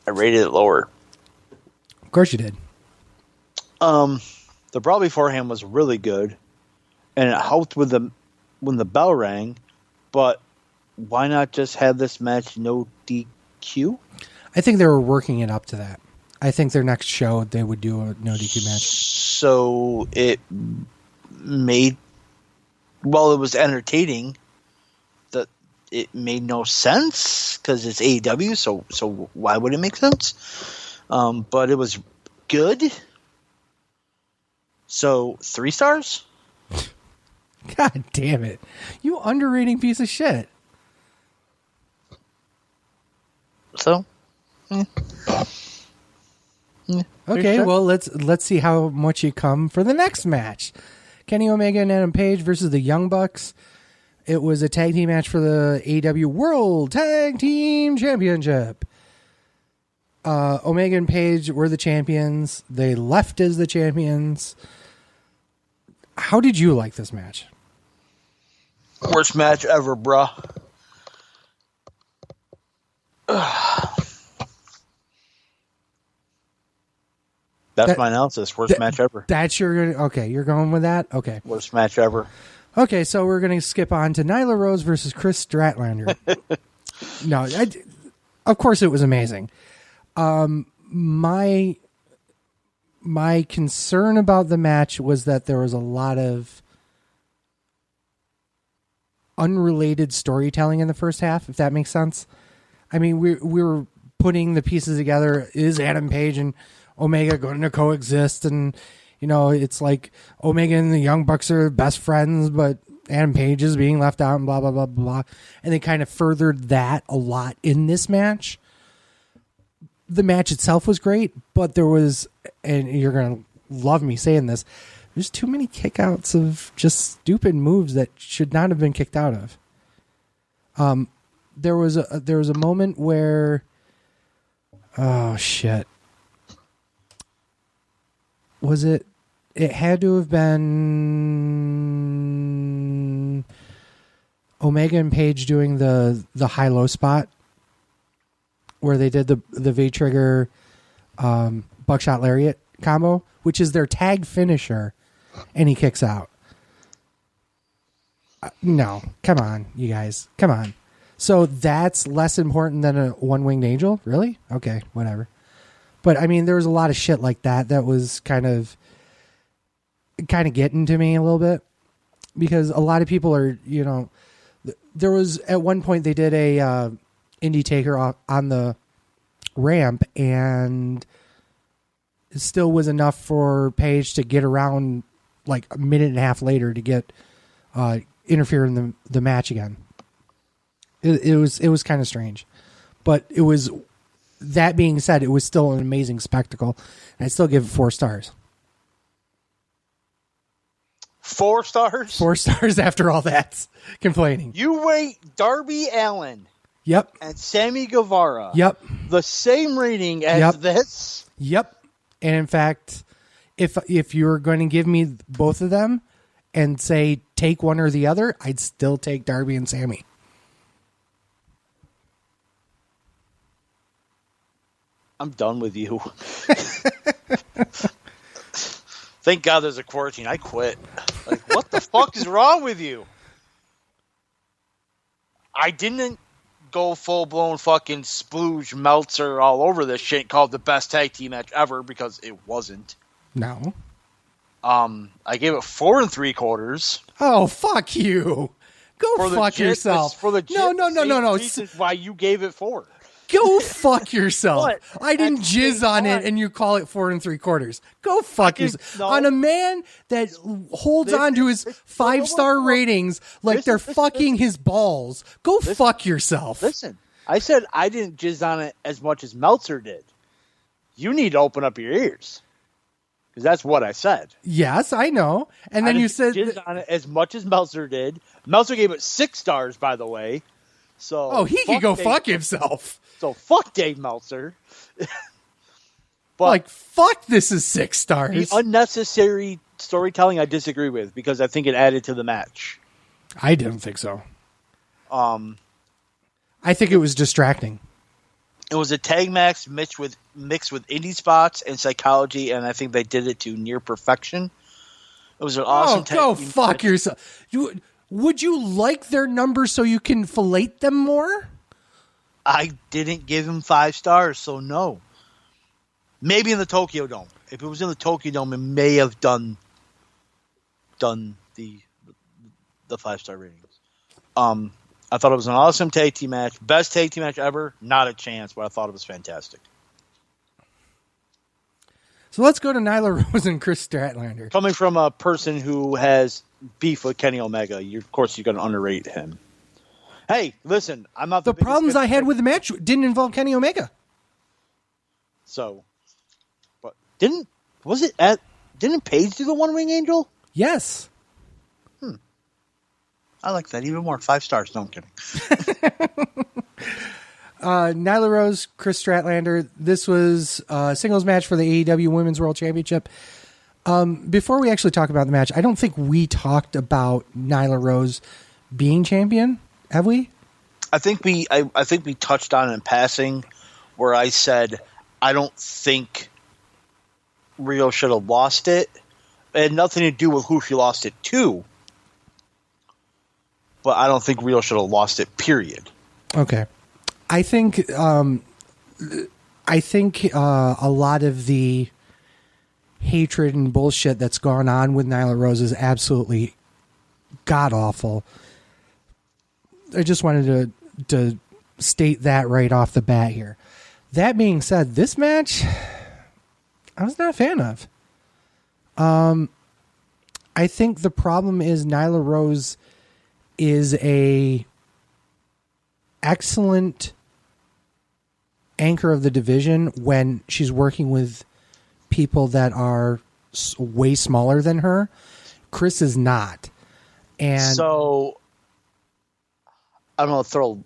I rated it lower. Of course you did. The brawl beforehand was really good, and it helped with when the bell rang, but why not just have this match no DQ? I think they were working it up to that. I think their next show they would do a no DQ match. So it made, while it was entertaining, that it made no sense because it's AEW. So why would it make sense? But it was good. So 3 stars. God damn it! You underrating piece of shit. So, Okay, well let's see how much you come for the next match. Kenny Omega and Adam Page versus the Young Bucks. It was a tag team match for the AEW World Tag Team Championship. Omega and Page were the champions. They left as the champions. How did you like this match? Worst match ever, bruh. That's my analysis. Worst match ever. That's okay. You're going with that. Okay. Worst match ever. Okay, so we're going to skip on to Nyla Rose versus Chris Statlander. No, of course it was amazing. My concern about the match was that there was a lot of unrelated storytelling in the first half, if that makes sense. I mean, we were putting the pieces together. Is Adam Page and Omega going to coexist? And, you know, it's like Omega and the Young Bucks are best friends, but Adam Page is being left out and blah, blah, blah, blah. And they kind of furthered that a lot in this match. The match itself was great, but there was, and you're going to love me saying this, there's too many kickouts of just stupid moves that should not have been kicked out of. There was a moment where, oh shit, was it? It had to have been Omega and Page doing the high-low spot where they did the V-trigger buckshot lariat combo, which is their tag finisher, and he kicks out. No, come on, you guys. Come on. So that's less important than a one-winged angel? Really? Okay, whatever. But, I mean, there was a lot of shit like that was kind of getting to me a little bit. Because a lot of people are, you know... There was, at one point, they did a indie taker on the ramp, and it still was enough for Paige to get around like a minute and a half later to get interfere in the match again. It was kind of strange, but it was. That being said, it was still an amazing spectacle, and I still give it 4 stars. 4 stars? 4 stars after all that complaining. You rate Darby Allin. Yep. And Sammy Guevara. Yep. The same rating as this? Yep. And in fact, if you're going to give me both of them and say take one or the other, I'd still take Darby and Sammy. I'm done with you. Thank God there's a quarantine. I quit. Like, what the fuck is wrong with you? I didn't go full-blown fucking splooge Meltzer all over this shit called the best tag team match ever, because it wasn't. No. I gave it 4 3/4. Oh, fuck you. Go fuck yourself. For the No. Reasons why you gave it 4. Go fuck yourself. What? I didn't jizz on it and you call it 4 3/4. Go fuck yourself. No. On a man that holds on to his 5-star ratings like they're fucking his balls. Go fuck yourself. Listen, I said I didn't jizz on it as much as Meltzer did. You need to open up your ears. Because that's what I said. Yes, I know. And then you said jizz on it as much as Meltzer did. Meltzer gave it 6 stars, by the way. So he can go fuck himself. So fuck Dave Meltzer. But fuck, this is 6 stars. The unnecessary storytelling I disagree with, because I think it added to the match. I didn't think so. I think it was distracting. It was a tag match mixed with indie spots and psychology, and I think they did it to near perfection. It was an awesome tag. Go fuck yourself. Would you like their numbers so you can fillet them more? I didn't give him 5 stars, so no. Maybe in the Tokyo Dome. If it was in the Tokyo Dome, it may have done the 5-star ratings. I thought it was an awesome tag team match. Best tag team match ever? Not a chance, but I thought it was fantastic. So let's go to Nyla Rose and Chris Statlander. Coming from a person who has beef with Kenny Omega, of course you're going to underrate him. Hey, listen, I'm not the problems I had with the match didn't involve Kenny Omega. So, Didn't Paige do the One Wing Angel? Yes. I like that even more. 5 stars. No, I'm kidding. Nyla Rose, Chris Stratlander. This was a singles match for the AEW Women's World Championship. Before we actually talk about the match, I don't think we talked about Nyla Rose being champion. Have we? I think we touched on it in passing, where I said I don't think Rio should have lost it. It had nothing to do with who she lost it to, but I don't think Rio should have lost it. Period. Okay, I think a lot of the hatred and bullshit that's gone on with Nyla Rose is absolutely god awful. I just wanted to state that right off the bat here. That being said, this match I was not a fan of. I think the problem is Nyla Rose is a excellent anchor of the division when she's working with people that are way smaller than her. Chris is not. And so I'm going to throw...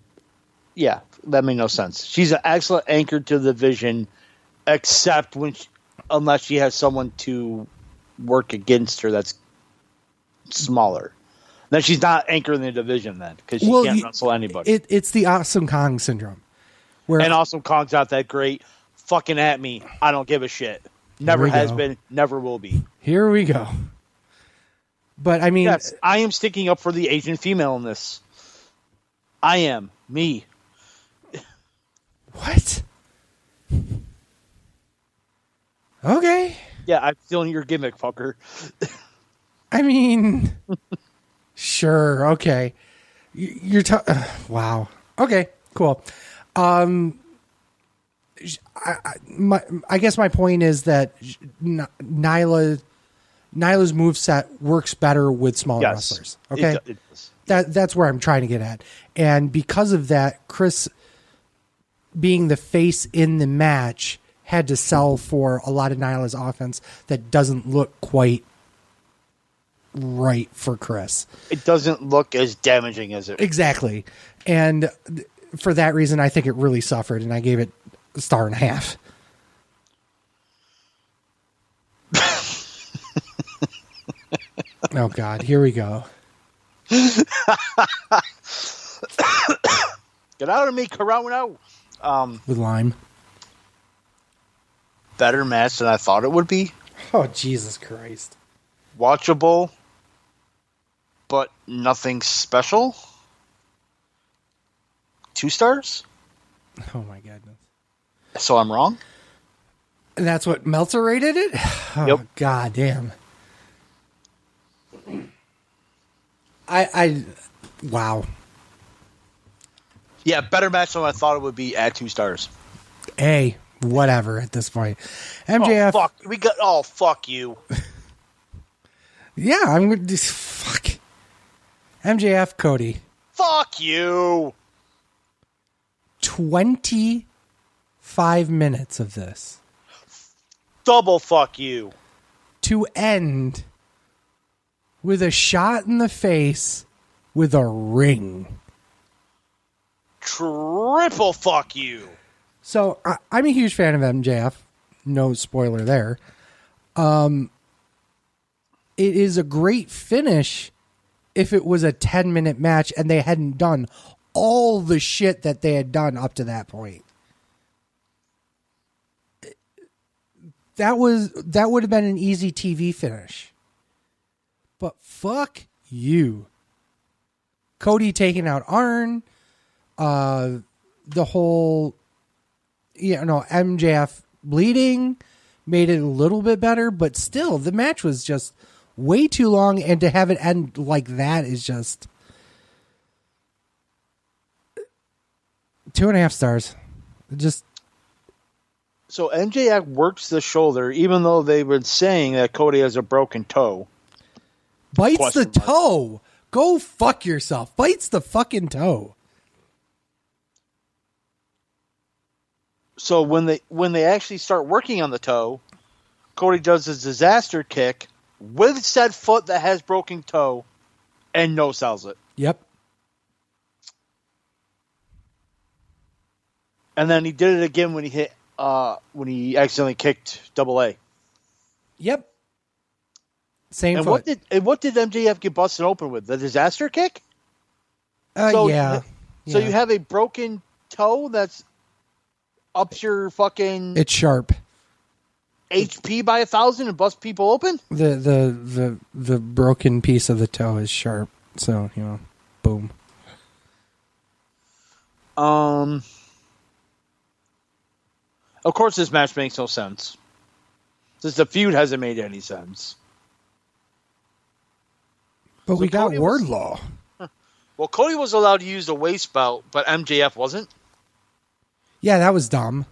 Yeah, that made no sense. She's an excellent anchor to the division, except unless she has someone to work against her that's smaller. Then she's not anchoring the division then, because she can't wrestle anybody. It's the Awesome Kong syndrome. And Awesome Kong's not that great. Fucking at me. I don't give a shit. Never has been, never will be. Here we go. But I mean... Yes, I am sticking up for the Asian female in this. I am. Me. What? Okay. Yeah, I'm stealing your gimmick, fucker. I mean... Sure, okay. You're wow. Okay, cool. I guess my point is that Nyla's moveset works better with smaller wrestlers. Okay, it does. That's where I'm trying to get at. And because of that, Chris being the face in the match had to sell for a lot of Nyla's offense that doesn't look quite right for Chris. It doesn't look as damaging as it... Exactly. And for that reason, I think it really suffered, and I gave it a 1.5 stars. Oh, God. Here we go. Get out of me, Corona. With lime. Better match than I thought it would be. Oh, Jesus Christ. Watchable, but nothing special. 2 stars? Oh, my goodness. So I'm wrong? And that's what Meltzer rated it? Oh, yep. God damn. Wow. Yeah, better match than I thought it would be at 2 stars. Hey, whatever at this point. MJF. Fuck you. Yeah, I'm going to fuck. MJF, Cody. Fuck you. 25 minutes of this. Double fuck you. To end with a shot in the face with a ring. Triple fuck you. So I'm a huge fan of MJF. No spoiler there. It is a great finish if it was a 10-minute match and they hadn't done all the shit that they had done up to that point. That would have been an easy TV finish. But fuck you. Cody taking out Arn, the whole, MJF bleeding made it a little bit better, but still the match was just way too long, and to have it end like that is just 2.5 stars. Just so MJF works the shoulder, even though they've been saying that Cody has a broken toe. Bites the toe. Go fuck yourself. Bites the fucking toe. So when they actually start working on the toe, Cody does his disaster kick with said foot that has broken toe and no sells it. Yep. And then he did it again when he accidentally kicked Double A. Yep. Same and foot. What did MJF get busted open with? The disaster kick? Yeah. So you have a broken toe that's ups your fucking It's sharp. HP by 1,000 and bust people open? The broken piece of the toe is sharp. So, boom. Of course, this match makes no sense. Since the feud hasn't made any sense. But we got Cody Wardlow. Well, Cody was allowed to use the waist belt, but MJF wasn't. Yeah, that was dumb.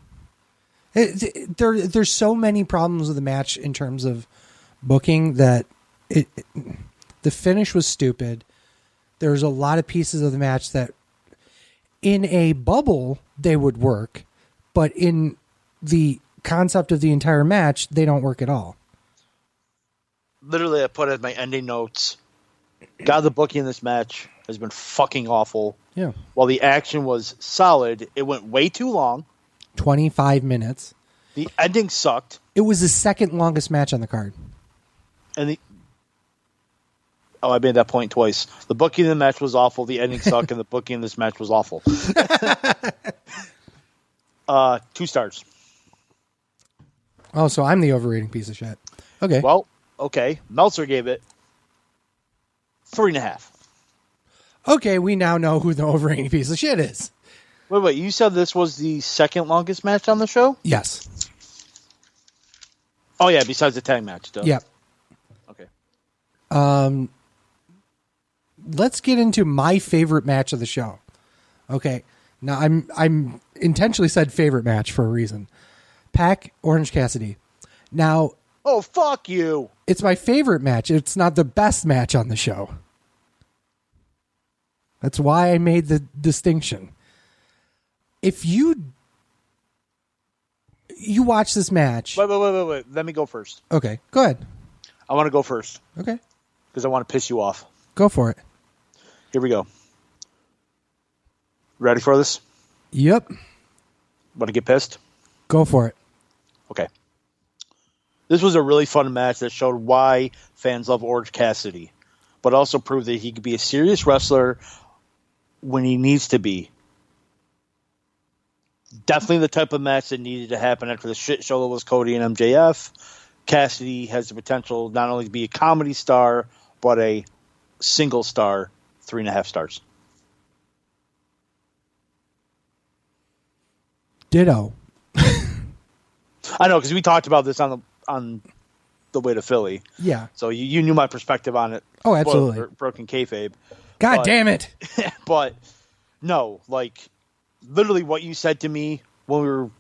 There's so many problems with the match in terms of booking that the finish was stupid. There's a lot of pieces of the match that in a bubble they would work, but in the concept of the entire match, they don't work at all. Literally, I put as my ending notes. God, the booking in this match has been fucking awful. Yeah. While the action was solid, it went way too long. 25 minutes. The ending sucked. It was the second longest match on the card. And I made that point twice. The booking in the match was awful. The ending sucked, and the booking in this match was awful. 2 stars. Oh, so I'm the overrating piece of shit. Okay. Well, okay. Meltzer gave it 3.5. Okay, we now know who the overrating piece of shit is. Wait. You said this was the second longest match on the show? Yes. Oh, yeah, besides the tag match. Though. Yep. Okay. Let's get into my favorite match of the show. Okay. Now, I'm intentionally said favorite match for a reason. Pac, Orange Cassidy. Now... Oh, fuck you. It's my favorite match. It's not the best match on the show. That's why I made the distinction. If you watch this match... Wait. Let me go first. Okay, go ahead. I want to go first. Okay. Because I want to piss you off. Go for it. Here we go. Ready for this? Yep. Want to get pissed? Go for it. Okay. This was a really fun match that showed why fans love Orange Cassidy, but also proved that he could be a serious wrestler when he needs to be. Definitely the type of match that needed to happen after the shit show that was Cody and MJF. Cassidy has the potential not only to be a comedy star, but a single star, 3.5 stars. Ditto. I know, because we talked about this on the way to Philly. Yeah. So you knew my perspective on it. Oh, absolutely. Broken kayfabe. God damn it. But no, like literally what you said to me when we were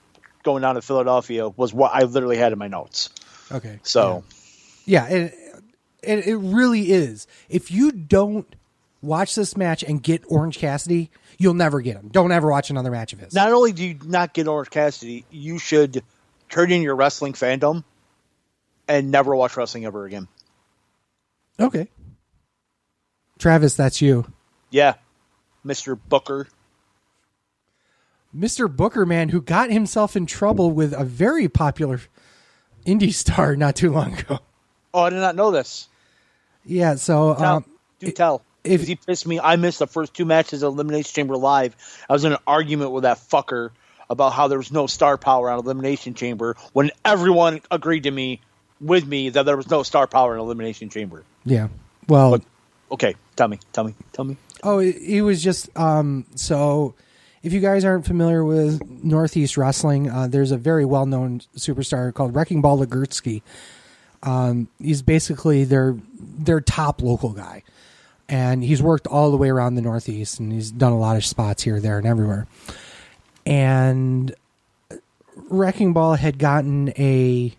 going down to Philadelphia was what I literally had in my notes. Okay. So yeah, it really is. If you don't watch this match and get Orange Cassidy, you'll never get him. Don't ever watch another match of his. Not only do you not get Orange Cassidy, you should turn in your wrestling fandom and never watch wrestling ever again. Okay. Travis, that's you. Yeah. Mr. Booker. Mr. Booker, man, who got himself in trouble with a very popular indie star not too long ago. Oh, I did not know this. Yeah, so... tell. If he pissed me, I missed the first 2 matches of Elimination Chamber Live. I was in an argument with that fucker about how there was no star power on Elimination Chamber when everyone agreed with me that there was no star power in Elimination Chamber. Yeah. Well... But, okay, tell me. Oh, he was just... so, if you guys aren't familiar with Northeast Wrestling, there's a very well-known superstar called Wrecking Ball Ligursky. He's basically their top local guy. And he's worked all the way around the Northeast, and he's done a lot of spots here, there, and everywhere. And Wrecking Ball had gotten a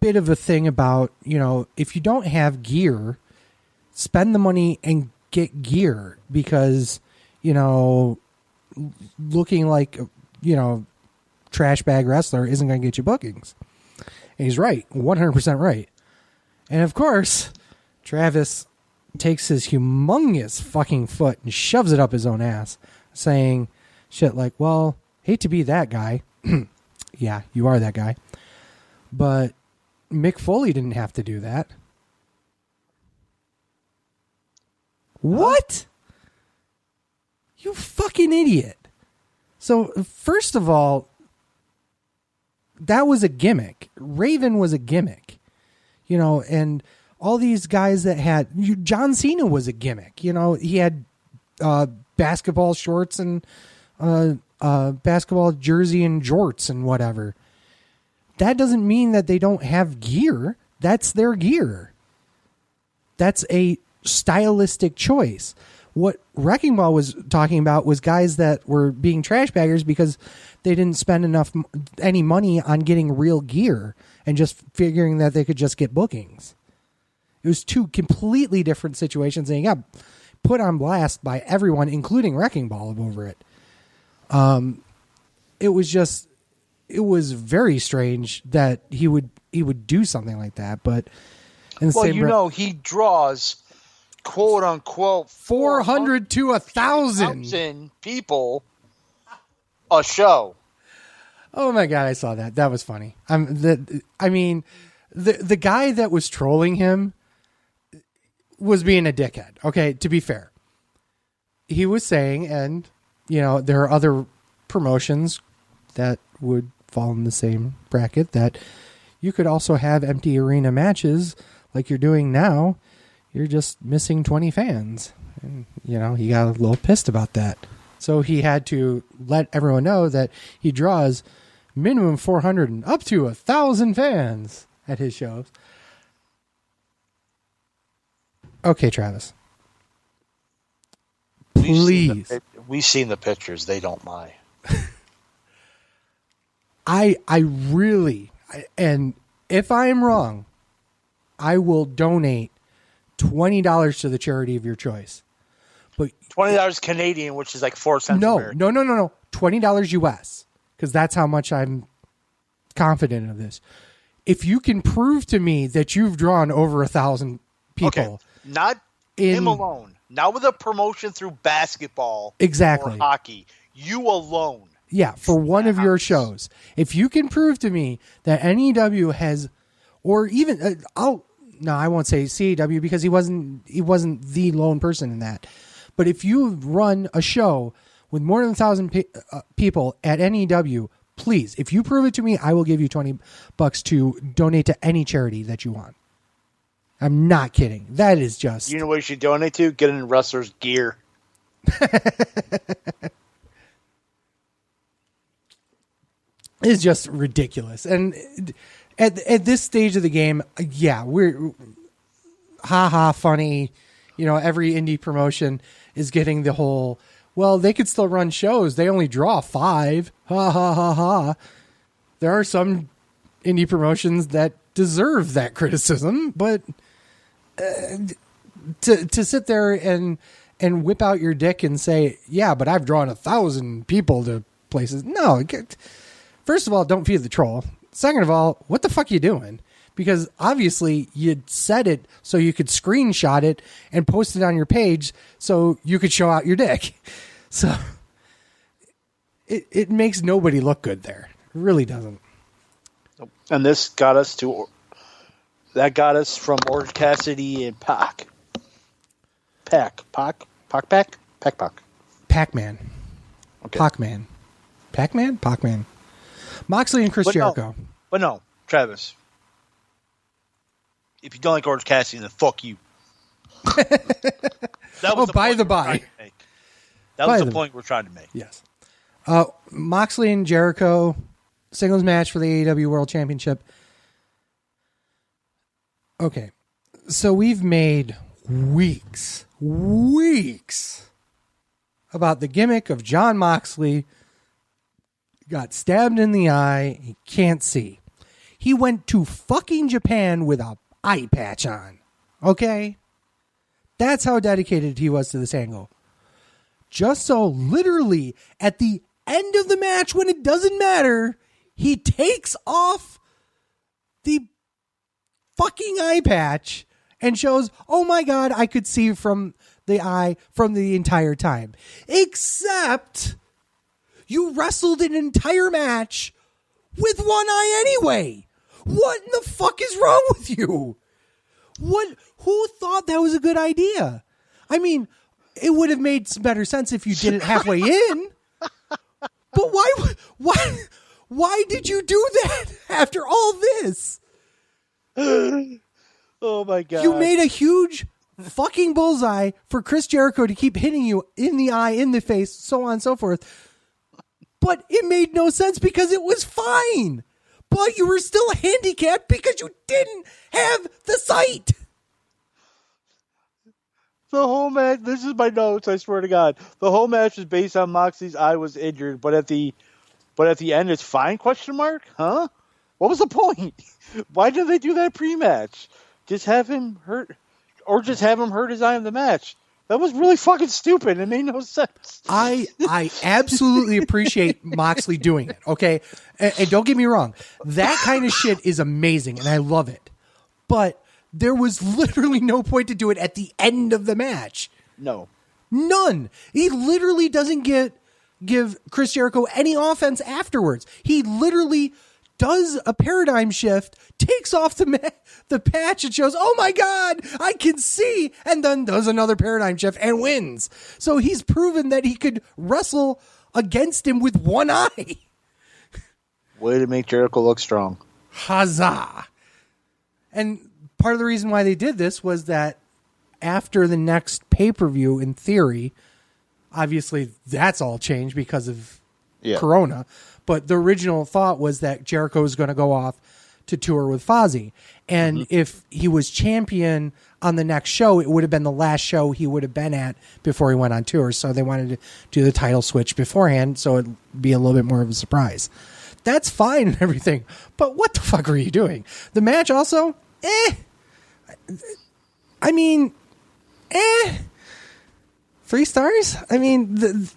bit of a thing about, if you don't have gear, spend the money and get gear, because, looking like, trash bag wrestler isn't going to get you bookings. And he's right, 100% right. And of course, Travis takes his humongous fucking foot and shoves it up his own ass, saying shit like, well, hate to be that guy. Yeah, you are that guy. But Mick Foley didn't have to do that. What? You fucking idiot. So, first of all, that was a gimmick. Raven was a gimmick. You know, and all these guys that had... John Cena was a gimmick. You know, he had basketball shorts and basketball jersey and jorts and whatever. That doesn't mean that they don't have gear. That's their gear. That's a stylistic choice. What Wrecking Ball was talking about was guys that were being trash baggers because they didn't spend any money on getting real gear and just figuring that they could just get bookings. It was two completely different situations, and he got put on blast by everyone, including Wrecking Ball, over it. It was very strange that he would do something like that, but in the same he draws quote unquote 400 to 1,000 people a show. Oh my god, I saw that. That was funny. The guy that was trolling him was being a dickhead. Okay, to be fair. He was saying, and you know, there are other promotions that would fall in the same bracket, that you could also have empty arena matches like you're doing now. You're just missing 20 fans. And, you know, he got a little pissed about that. So he had to let everyone know that he draws minimum 400 and up to 1,000 fans at his shows. Okay, Travis. Please. We've seen the pictures. They don't lie. I really, and if I am wrong, I will donate $20 to the charity of your choice. But $20 Canadian, which is like 4 cents. No, American. no. $20 US, because that's how much I'm confident of this. If you can prove to me that you've drawn over 1,000 people, okay. Not him alone, not with a promotion through basketball, exactly, or hockey. You alone. Yeah, for one of your shows. If you can prove to me that NEW has, or even I won't say CAW because he wasn't the lone person in that. But if you run a show with more than 1,000 people at NEW, please, if you prove it to me, I will give you $20 to donate to any charity that you want. I'm not kidding. That is just... You know what you should donate to? Get in wrestlers' gear. It's just ridiculous. And at this stage of the game, yeah, we're funny. You know, every indie promotion is getting the whole, well, they could still run shows. They only draw 5. Ha ha ha ha. There are some indie promotions that deserve that criticism, but to sit there and whip out your dick and say, yeah, but I've drawn 1,000 people to places. No, first of all, don't feed the troll. Second of all, what the fuck are you doing? Because obviously you said it so you could screenshot it and post it on your page so you could show out your dick. So it makes nobody look good there. It really doesn't. And this got us from Orange Cassidy and Pac. Pac-Man. Okay. Pac-Man. Pac-Man? Pac-Man. Moxley and Chris Jericho. But no, Travis. If you don't like Orange Cassidy, then fuck you. That was by the by. That was the point we're trying to make. Yes. Moxley and Jericho, singles match for the AEW World Championship. Okay. So we've made weeks about the gimmick of Jon Moxley got stabbed in the eye. He can't see. He went to fucking Japan with a eye patch on. Okay? That's how dedicated he was to this angle. Just so literally at the end of the match when it doesn't matter, he takes off the fucking eye patch and shows, oh my God, I could see from the eye from the entire time. Except you wrestled an entire match with one eye anyway. What in the fuck is wrong with you? Who thought that was a good idea? I mean, it would have made some better sense if you did it halfway in. But why did you do that after all this? Oh my God. You made a huge fucking bullseye for Chris Jericho to keep hitting you in the eye, in the face, so on and so forth. But it made no sense because it was fine. But you were still handicapped because you didn't have the sight. The whole match, this is my notes, I swear to God. The whole match is based on Moxley's eye was injured, but at the end it's fine, question mark? Huh? What was the point? Why did they do that pre-match? Just have him hurt, or just have him hurt his eye in the match. That was really fucking stupid. It made no sense. I absolutely appreciate Moxley doing it, okay? And don't get me wrong. That kind of shit is amazing, and I love it. But there was literally no point to do it at the end of the match. No. None. He literally doesn't give Chris Jericho any offense afterwards. He literally does a paradigm shift, takes off the patch and shows, oh my God, I can see, and then does another paradigm shift and wins. So he's proven that he could wrestle against him with one eye. Way to make Jericho look strong. Huzzah. And part of the reason why they did this was that after the next pay-per-view, in theory, obviously that's all changed because of Corona. But the original thought was that Jericho was going to go off to tour with Fozzy. And if he was champion on the next show, it would have been the last show he would have been at before he went on tour. So they wanted to do the title switch beforehand, so it'd be a little bit more of a surprise. That's fine and everything. But what the fuck are you doing? The match also, I mean, 3 stars? I mean,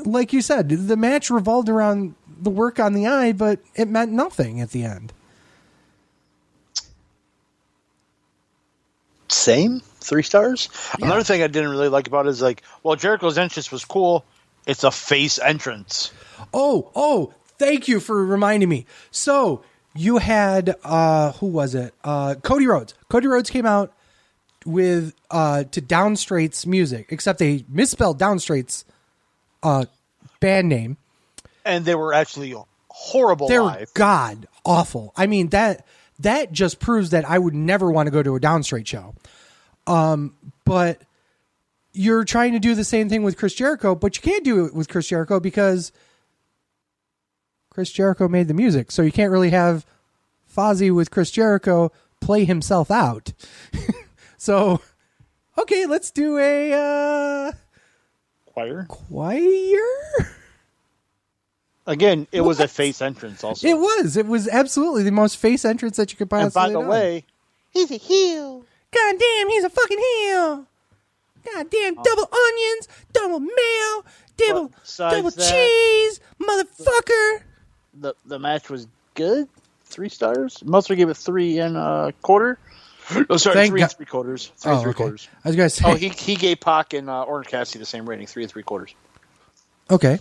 like you said, the match revolved around the work on the eye, but it meant nothing at the end. Same 3 stars. Yeah. Another thing I didn't really like about it is Jericho's entrance was cool. It's a face entrance. Oh, thank you for reminding me. So you had who was it? Cody Rhodes. Cody Rhodes came out with to Downstraight's music, except they misspelled Downstraight's band name. And they were actually horrible They're live. God awful. I mean, that just proves that I would never want to go to a Downstraight show. But you're trying to do the same thing with Chris Jericho, but you can't do it with Chris Jericho because Chris Jericho made the music. So you can't really have Fozzy with Chris Jericho play himself out. So, okay, let's do a choir. Again, it was a face entrance also. It was absolutely the most face entrance that you could possibly do. And by the way, he's a heel. God damn, he's a fucking heel. God damn, double onions, double mayo, double cheese, motherfucker. The match was good. 3 stars. Meltzer gave it 3 1/4. Oh, sorry, 3 3/4. 3 3/4. I was gonna say. Oh, he gave Pac and Orange Cassidy the same rating, 3 3/4. Okay.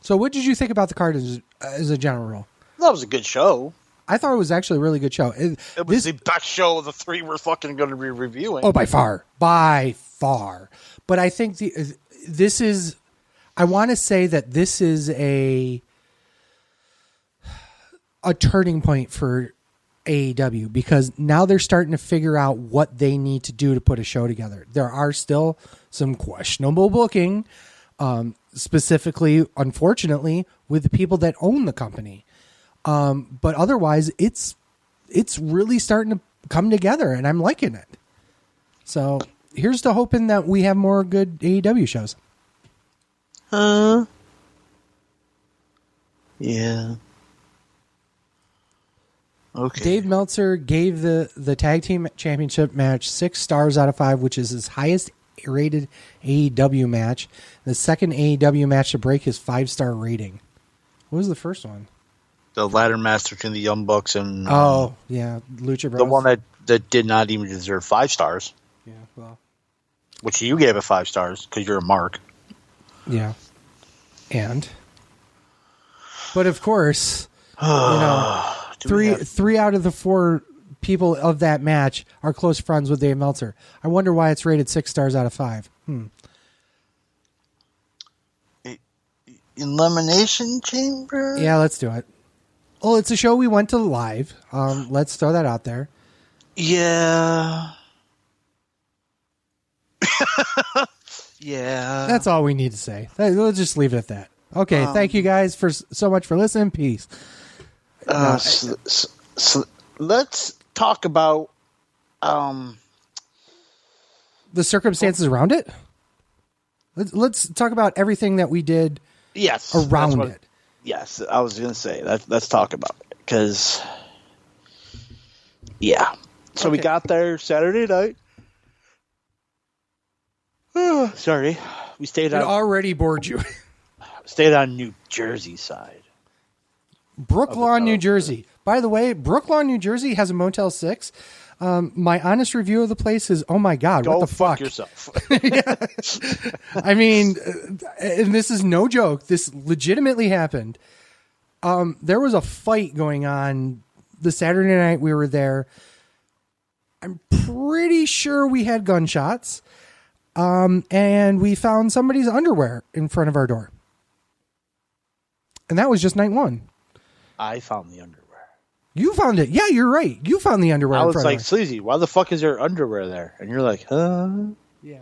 So what did you think about the card as a general rule? That was a good show. I thought it was actually a really good show. It was the best show of the 3 we're fucking going to be reviewing. Oh, by far. But I think this is, I want to say that this is a turning point for AEW because now they're starting to figure out what they need to do to put a show together. There are still some questionable booking, specifically, unfortunately, with the people that own the company. But otherwise, it's really starting to come together, and I'm liking it. So here's to hoping that we have more good AEW shows. Yeah. Okay. Dave Meltzer gave the tag team championship match 6 stars out of 5, which is his highest rated AEW match. The second AEW match to break his 5-star rating. What was the first one? The ladder match between the Young Bucks and Lucha Bros. The one that did not even deserve 5 stars. Yeah, well, which you gave it 5 stars because you're a mark. Yeah, but of course, three out of the 4 people of that match are close friends with Dave Meltzer. I wonder why it's rated 6 stars out of 5. Elimination Chamber? Yeah, let's do it. Well, it's a show we went to live. Let's throw that out there. Yeah. Yeah. That's all we need to say. We'll just leave it at that. Okay, thank you guys for so much for listening. Peace. So let's talk about the circumstances around it. Let's talk about everything that we did. Yes, around it. Yes, I was going to say that. Let's talk about it because, yeah. So we got there Saturday night. Sorry, we stayed. It already bored you. Stayed on New Jersey side. Brooklawn, New Jersey. By the way, Brooklawn, New Jersey has a Motel 6. My honest review of the place is, oh my God, Go what the fuck? Yourself. I mean, and this is no joke. This legitimately happened. There was a fight going on the Saturday night we were there. I'm pretty sure we had gunshots. And we found somebody's underwear in front of our door. And that was just night 1. I found the underwear. You found it. Yeah, you're right. You found the underwear. I was like, Sleazy, why the fuck is there underwear there? And you're like, huh? Yeah.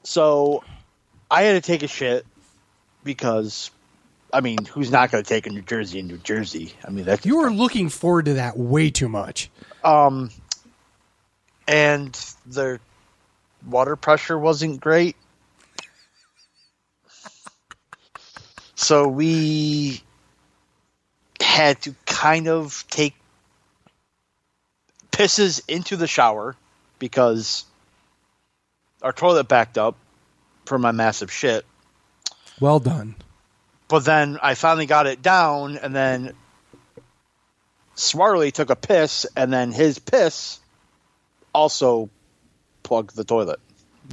So I had to take a shit because, I mean, who's not going to take a New Jersey in New Jersey? I mean, that's you were looking forward to that way too much. And the water pressure wasn't great. So we had to kind of take pisses into the shower because our toilet backed up from my massive shit. Well done. But then I finally got it down, and then Smarley took a piss, and then his piss also plugged the toilet.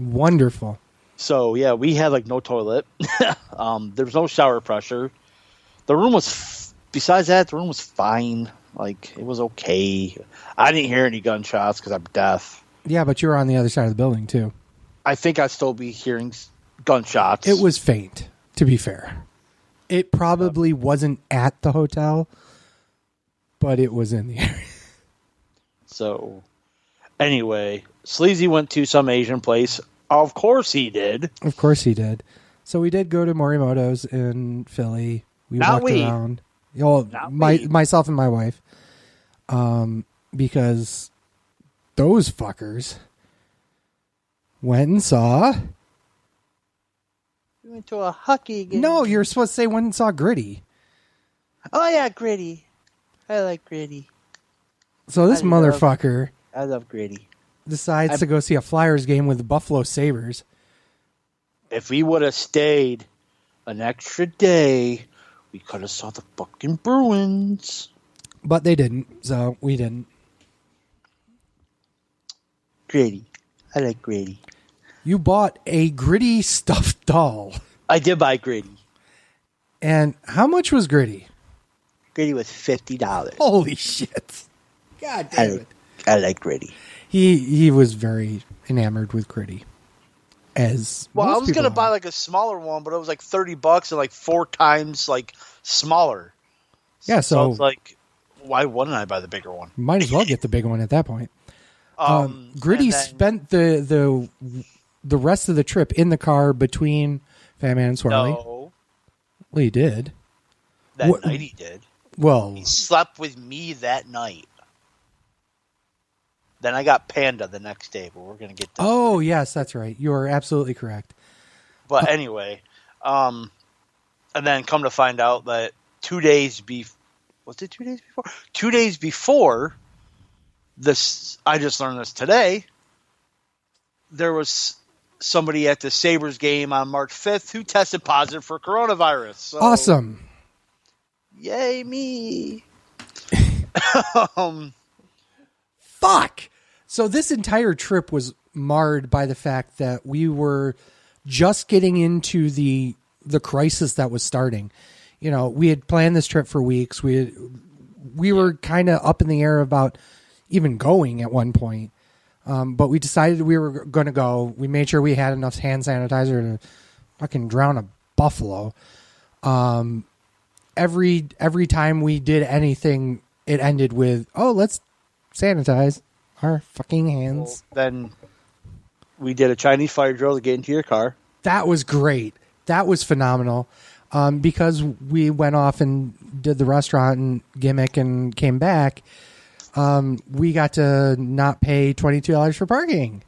Wonderful. So, yeah, we had, like, no toilet. There was no shower pressure. The room was, besides that, the room was fine. Like, it was okay. I didn't hear any gunshots because I'm deaf. Yeah, but you were on the other side of the building, too. I think I'd still be hearing gunshots. It was faint, to be fair. It probably wasn't at the hotel, but it was in the area. So, anyway, Sleazy went to some Asian place. Of course he did. Of course he did. So we did go to Morimoto's in Philly. We walked around. Myself and my wife. Because those fuckers went and saw... We went to a hockey game. No, you're supposed to say went and saw Gritty. Oh, yeah, Gritty. I like Gritty. So this motherfucker... I love Gritty. Decides to go see a Flyers game with the Buffalo Sabres. If we would have stayed an extra day, we could have saw the fucking Bruins. But they didn't, so we didn't. Gritty. I like Gritty. You bought a Gritty stuffed doll. I did buy Gritty. And how much was Gritty? Gritty was $50. Holy shit. God damn it. I like Gritty. He was very enamored with Gritty. I was going to buy like a smaller one, but it was like $30 and like 4 times like smaller. Yeah, so it's like, why wouldn't I buy the bigger one? Might as well get the big one at that point. Gritty spent the rest of the trip in the car between Fat Man and Swirly. No. Well, he did. That night he did. Well, he slept with me that night. Then I got Panda the next day, but we're going to get to Oh, yes, that's right. You are absolutely correct. But anyway, and then come to find out that 2 days was it 2 days before? 2 days before this, I just learned this today, there was somebody at the Sabres game on March 5th who tested positive for coronavirus. So, Awesome. Yay, me. Fuck. So this entire trip was marred by the fact that we were just getting into the crisis that was starting. You know, we had planned this trip for weeks. We were kind of up in the air about even going at one point. But we decided we were going to go. We made sure we had enough hand sanitizer to fucking drown a buffalo. Every time we did anything, it ended with, "Oh, let's sanitize our fucking hands." Well, then we did a Chinese fire drill to get into your car. That was great. That was phenomenal. Because we went off and did the restaurant and gimmick and came back. We got to not pay $22 for parking.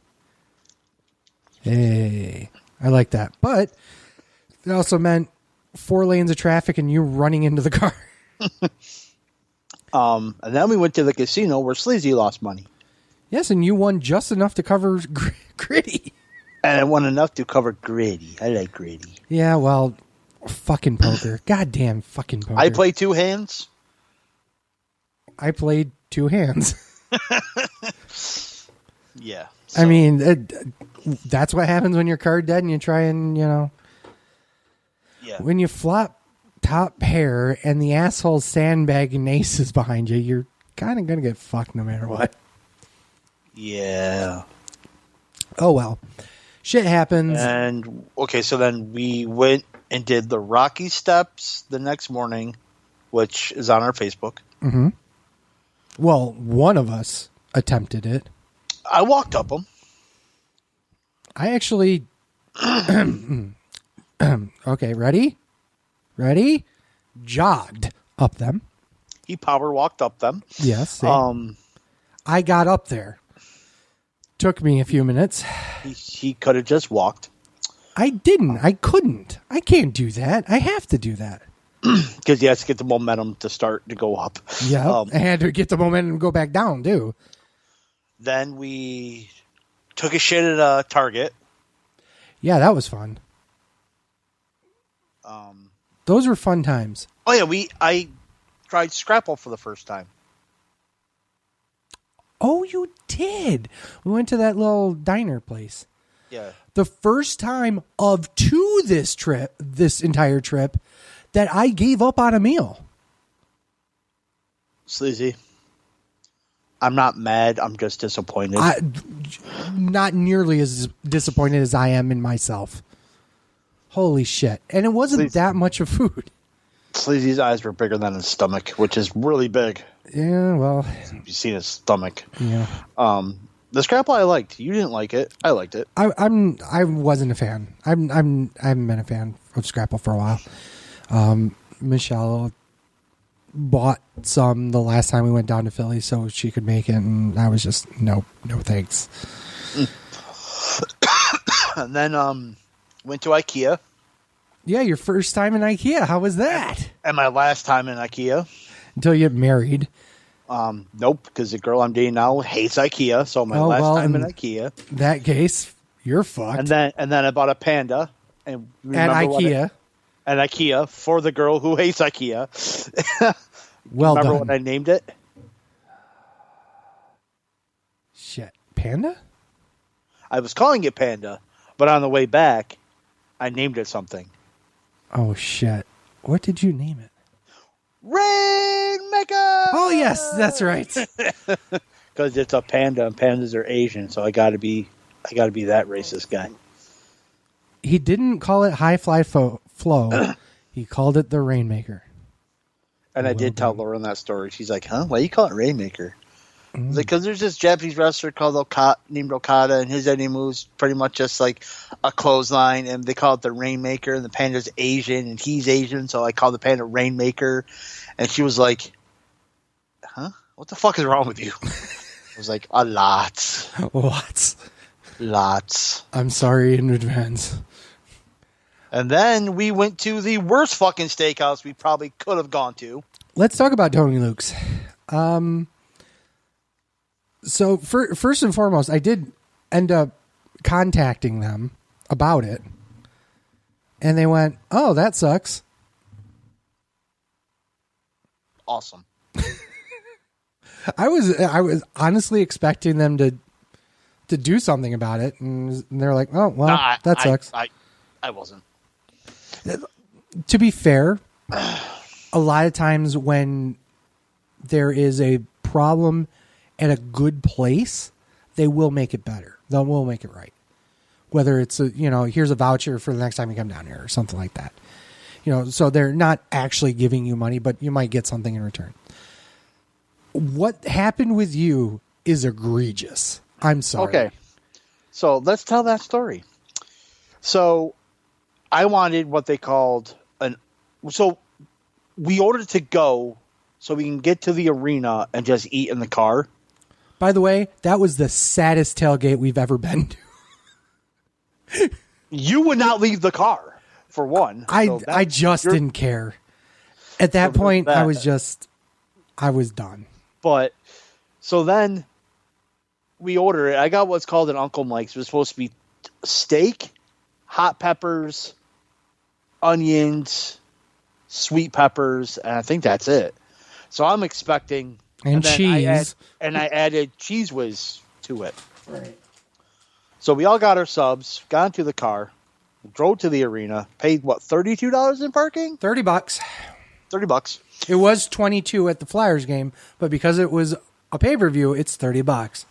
Hey, I like that. But it also meant 4 lanes of traffic and you running into the car. And then we went to the casino where Sleazy lost money. Yes, and you won just enough to cover Gritty. And I won enough to cover Gritty. I like Gritty. Yeah, well, fucking poker. Goddamn fucking poker. I play 2 hands. I played 2 hands. Yeah. So. I mean, that's what happens when you're card dead and you try and, yeah. When you flop top pair and the asshole sandbag and aces behind you, you're kind of going to get fucked no matter what. Yeah. Oh, well. Shit happens. And, okay, so then we went and did the Rocky Steps the next morning, which is on our Facebook. Mm-hmm. Well, one of us attempted it. I walked up them. I actually... Okay, ready? Jogged up them. He power walked up them. Yes. Same. I got up there. Took me a few minutes. He could have just walked. I didn't. I couldn't. I can't do that. I have to do that. Because he has to get the momentum to start to go up. Yeah. I had to get the momentum to go back down, too. Then we took a shit at a Target. Yeah, that was fun. Those were fun times. Oh, yeah. I tried Scrapple for the first time. Oh, you did. We went to that little diner place. Yeah. The first time of this entire trip, that I gave up on a meal. Sleazy. I'm not mad. I'm just disappointed. Not nearly as disappointed as I am in myself. Holy shit. And it wasn't that much of food. Sleazy's eyes were bigger than his stomach, which is really big. Yeah, well. You've seen his stomach. Yeah. The Scrapple I liked. You didn't like it. I liked it. I wasn't a fan. I haven't been a fan of Scrapple for a while. Michelle bought some the last time we went down to Philly so she could make it, and I was just no thanks. And then went to IKEA. Yeah, your first time in IKEA. How was that? And my last time in IKEA. Until you get married. Nope, because the girl I'm dating now hates IKEA. So my last time in IKEA. In that case, you're fucked. And then I bought a Panda. And at IKEA. At IKEA for the girl who hates IKEA. Well remember done. what I named it? Shit. Panda? I was calling it Panda, but on the way back, I named it something. Oh, shit. What did you name it? Rainmaker! Oh, yes, that's right. Because it's a panda, and pandas are Asian, so I gotta be that racist guy. He didn't call it High Fly Flow. He called it the Rainmaker. And I did tell Lauren that story. She's like, huh? Why do you call it Rainmaker? Mm-hmm. Like, because there's this Japanese wrestler called named Okada, and his ending move's pretty much just like a clothesline, and they call it the Rainmaker, and the panda's Asian, and he's Asian, so I call the panda Rainmaker. And she was like, huh? What the fuck is wrong with you? I was like, a lot. Lots. I'm sorry in advance. And then we went to the worst fucking steakhouse we probably could have gone to. Let's talk about Tony Luke's. So first and foremost, I did end up contacting them about it. And they went, "Oh, that sucks." Awesome. I was honestly expecting them to do something about it, and they're like, "Oh, well, that sucks." I wasn't. To be fair, a lot of times when there is a problem at a good place, they will make it better. They will make it right. Whether it's here's a voucher for the next time you come down here or something like that. So they're not actually giving you money, but you might get something in return. What happened with you is egregious. I'm sorry. Okay. So let's tell that story. So I wanted what they called so we ordered to go so we can get to the arena and just eat in the car. By the way, that was the saddest tailgate we've ever been to. You would not leave the car, for one. I just didn't care. At that point, I was done. But, so then we order it. I got what's called an Uncle Mike's. It was supposed to be steak, hot peppers, onions, sweet peppers, and I think that's it. So I'm expecting... And cheese. I added Cheese Whiz to it. Right. So we all got our subs, got into the car, drove to the arena, paid, what, $32 in parking? $30. $30. It was $22 at the Flyers game, but because it was a pay-per-view, it's $30.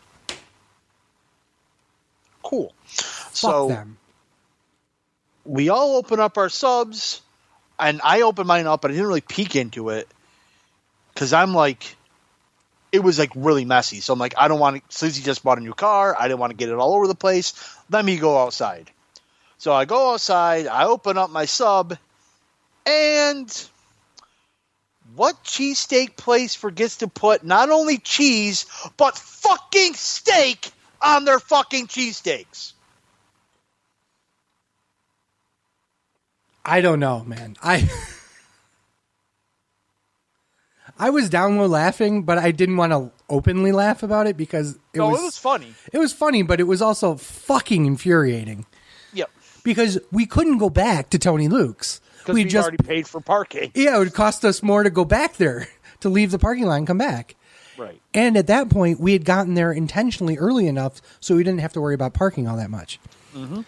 Cool. Fuck them. We all open up our subs, and I opened mine up, but I didn't really peek into it because I'm like, it was like really messy. So I'm like, I don't want to, Susie just bought a new car. I didn't want to get it all over the place. Let me go outside. So I go outside, I open up my sub, and what cheesesteak place forgets to put not only cheese, but fucking steak on their fucking cheesesteaks? I don't know, man. I was down low laughing, but I didn't want to openly laugh about it because it was funny. It was funny, but it was also fucking infuriating. Yep. Because we couldn't go back to Tony Luke's. Because we just already paid for parking. Yeah, it would cost us more to go back there, to leave the parking lot and come back. Right. And at that point, we had gotten there intentionally early enough so we didn't have to worry about parking all that much. Mm-hmm.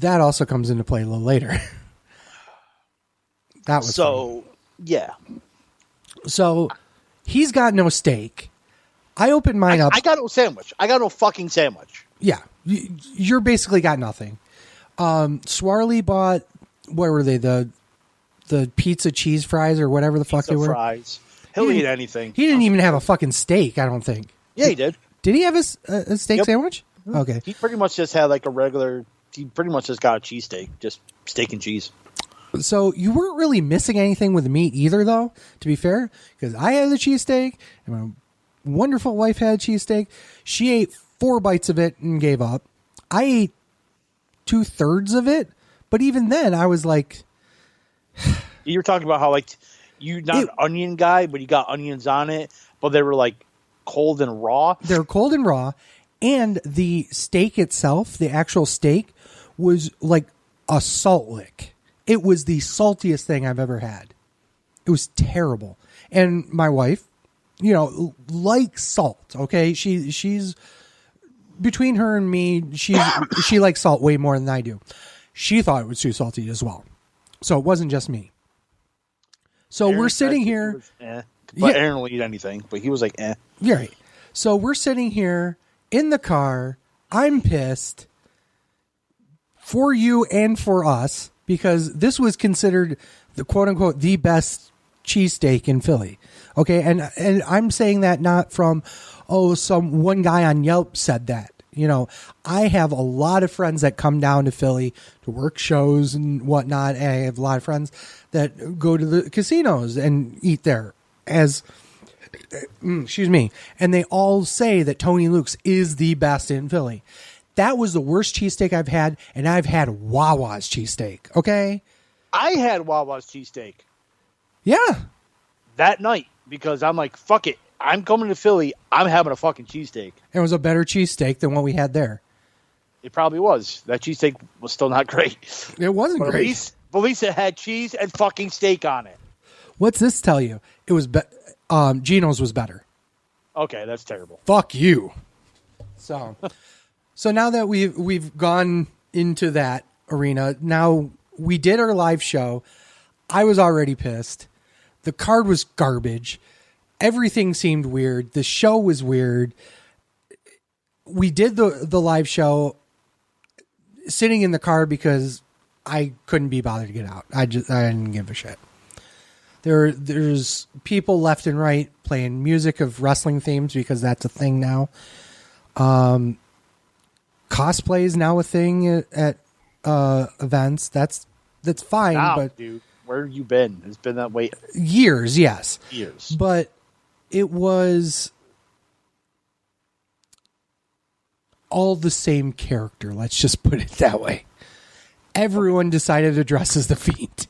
That also comes into play a little later. That was so funny. Yeah. So he's got no steak. I opened mine up. I got no sandwich. I got no fucking sandwich. Yeah. You're basically got nothing. Swarley bought, what were they? The pizza cheese fries or whatever the fuck they were. Fries. He'll eat anything. He didn't even have a fucking steak, I don't think. Yeah, he did. Did he have a steak sandwich? Okay. He pretty much just had like a regular, he pretty much just got a cheesesteak. Just steak and cheese. So you weren't really missing anything with the meat either, though, to be fair, because I had the cheesesteak, and my wonderful wife had a cheesesteak. She ate 4 bites of it and gave up. I ate 2/3 of it, but even then, I was like... You were talking about how, like, you're not an onion guy, but you got onions on it, but they were, like, cold and raw. They're cold and raw, and the steak itself, the actual steak, was like a salt lick. It was the saltiest thing I've ever had. It was terrible. And my wife, likes salt, okay? She's between her and me, she likes salt way more than I do. She thought it was too salty as well. So it wasn't just me. So we're sitting here. But Aaron will eat anything, but he was like, eh. Yeah, right. So we're sitting here in the car. I'm pissed for you and for us, because this was considered the quote unquote the best cheesesteak in Philly. Okay. And I'm saying that not from, some one guy on Yelp said that. I have a lot of friends that come down to Philly to work shows and whatnot. And I have a lot of friends that go to the casinos and eat there excuse me. And they all say that Tony Luke's is the best in Philly. That was the worst cheesesteak I've had, and I've had Wawa's cheesesteak, okay? I had Wawa's cheesesteak. Yeah. That night, because I'm like, fuck it. I'm coming to Philly. I'm having a fucking cheesesteak. It was a better cheesesteak than what we had there. It probably was. That cheesesteak was still not great. It wasn't But great. at least it had cheese and fucking steak on it. What's this tell you? It was Geno's was better. Okay, that's terrible. Fuck you. So now that we've gone into that arena, now we did our live show. I was already pissed. The card was garbage. Everything seemed weird. The show was weird. We did the live show sitting in the car because I couldn't be bothered to get out. I didn't give a shit. There's people left and right playing music of wrestling themes because that's a thing now. Cosplay is now a thing at events. That's fine. Now, but dude, where have you been? It's been that way years, yes. Years. But it was all the same character. Let's just put it that way. Everyone decided to dress as the Fiend.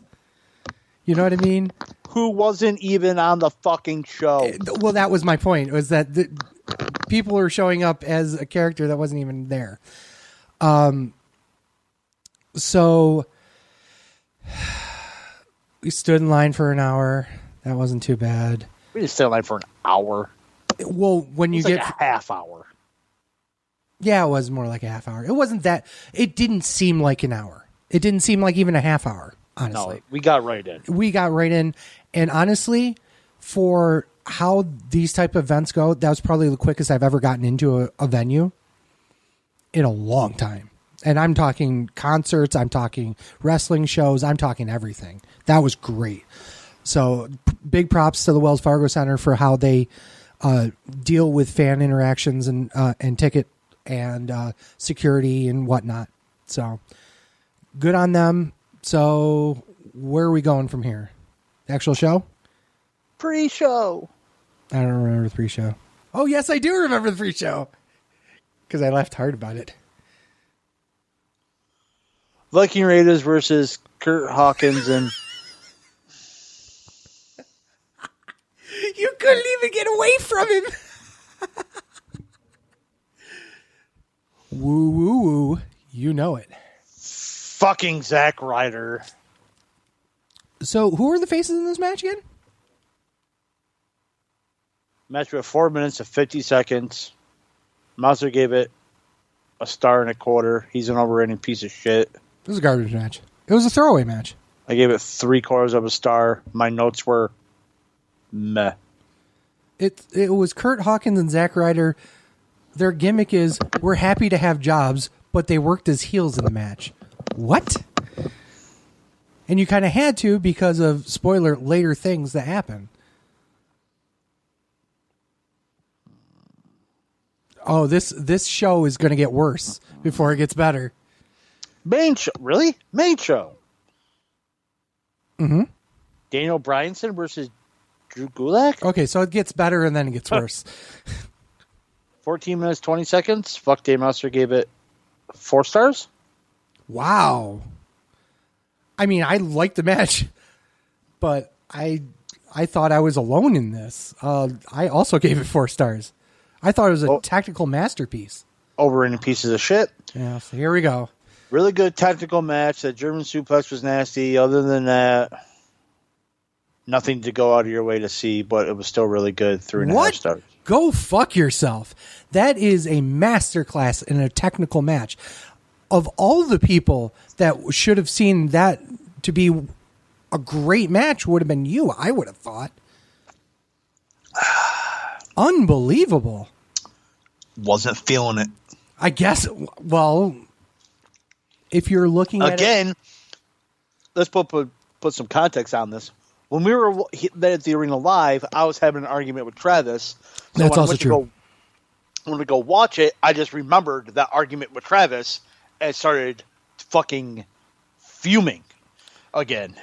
You know what I mean? Who wasn't even on the fucking show? Well, that was my point. Was that people were showing up as a character that wasn't even there. So we stood in line for an hour. That wasn't too bad. We just stayed in line for an hour. Well, when you get like a half hour. Yeah, it was more like a half hour. It wasn't that. It didn't seem like an hour. It didn't seem like even a half hour, honestly. No, we got right in. We got right in. And honestly, for how these type of events go, that was probably the quickest I've ever gotten into a venue in a long time. And I'm talking concerts, I'm talking wrestling shows, I'm talking everything. That was great. So big props to the Wells Fargo Center for how they deal with fan interactions and ticket and security and whatnot. So good on them. So where are we going from here? The actual show? Pre-show. I don't remember the pre-show. Oh, yes, I do remember the pre-show. Because I laughed hard about it. Viking Raiders versus Kurt Hawkins and... You couldn't even get away from him. Woo, woo, woo. You know it. fucking Zack Ryder. So who are the faces in this match again? Match with 4 minutes and 50 seconds. Mauser gave it a star and a quarter. He's an overrating piece of shit. It was a garbage match. It was a throwaway match. I gave it 3/4 of a star. My notes were meh. It was Kurt Hawkins and Zack Ryder. Their gimmick is, we're happy to have jobs, but they worked as heels in the match. What? And you kind of had to because of, spoiler, later things that happen. Oh, this show is going to get worse before it gets better. Main show. Really? Main show. Mm-hmm. Daniel Bryanson versus Drew Gulak? Okay, so it gets better and then it gets worse. 14 minutes, 20 seconds. Fuck Dave Mauser gave it 4 stars. Wow. I mean, I liked the match, but I thought I was alone in this. I also gave it 4 stars. I thought it was a tactical masterpiece. Overrated pieces of shit. Yeah, so here we go. Really good tactical match. That German suplex was nasty. Other than that, nothing to go out of your way to see, but it was still really good. 3.5 stars. Go fuck yourself. That is a masterclass in a technical match. Of all the people that should have seen that to be a great match would have been you, I would have thought. Unbelievable. Wasn't feeling it. I guess, well, if you're looking at again, let's put some context on this. When we were at the arena live, I was having an argument with Travis. So that's also true. When we go watch it, I just remembered that argument with Travis and started fucking fuming again.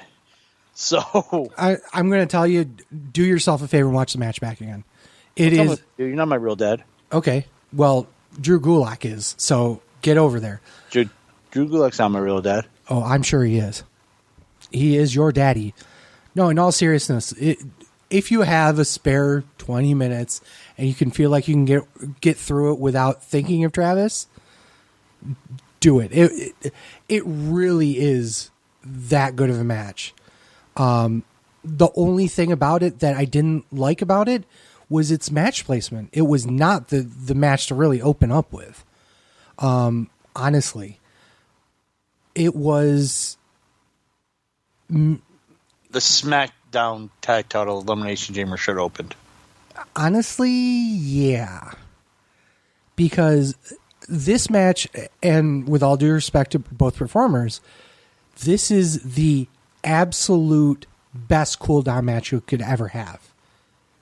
So I'm going to tell you, do yourself a favor and watch the match back again. Dude, you're not my real dad. Okay. Well, Drew Gulak is, so get over there. Drew Gulak's not my real dad. Oh, I'm sure he is. He is your daddy. No, in all seriousness, if you have a spare 20 minutes and you can feel like you can get through it without thinking of Travis, do it. It really is that good of a match. The only thing about it that I didn't like about it was its match placement. It was not the match to really open up with. Honestly, it was the SmackDown Tag Title Elimination Chamber should have opened. Honestly, yeah. Because this match, and with all due respect to both performers, this is the absolute best cool-down match you could ever have.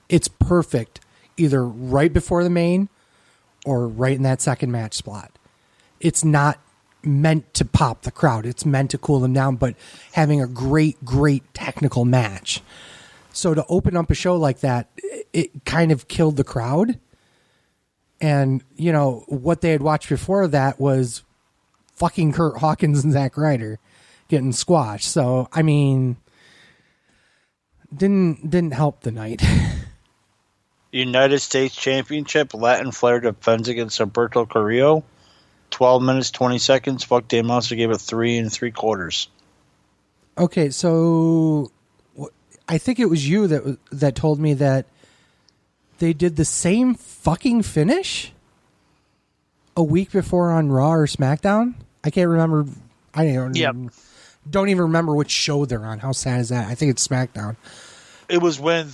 It's perfect, either right before the main or right in that second match spot. It's not meant to pop the crowd. It's meant to cool them down, but having a great technical match. So to open up a show like that, it kind of killed the crowd. And, you know, what they had watched before that was fucking Kurt Hawkins and Zack Ryder getting squashed. So, I mean, didn't help the night. United States Championship, Latin Flair defends against Alberto Carrillo. 12 minutes, 20 seconds. Fuck Dave Monster gave it 3 3/4. Okay, so I think it was you that told me that they did the same fucking finish a week before on Raw or SmackDown. I can't remember. Don't even remember which show they're on. How sad is that? I think it's SmackDown. It was when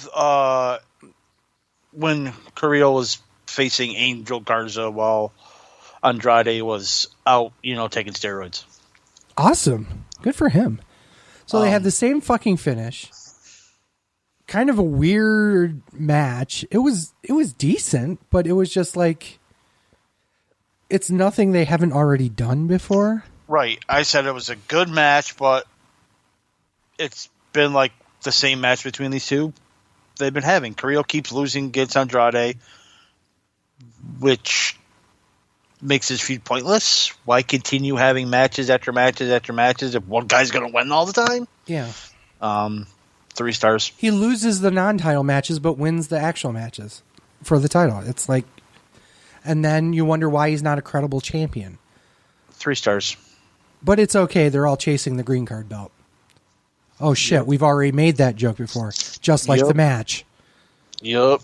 Carrillo was facing Angel Garza while Andrade was out, taking steroids. Awesome. Good for him. So they had the same fucking finish. Kind of a weird match. It was decent, but it was just like, it's nothing they haven't already done before. Right. I said it was a good match, but it's been like the same match between these two they've been having. Carrillo keeps losing against Andrade, which makes his feud pointless. Why continue having matches after matches after matches if one guy's going to win all the time? Yeah. 3 stars. He loses the non-title matches, but wins the actual matches for the title. It's like, and then you wonder why he's not a credible champion. 3 stars. But it's okay. They're all chasing the green card belt. Oh shit, yep. We've already made that joke before. Just like the match. Yup.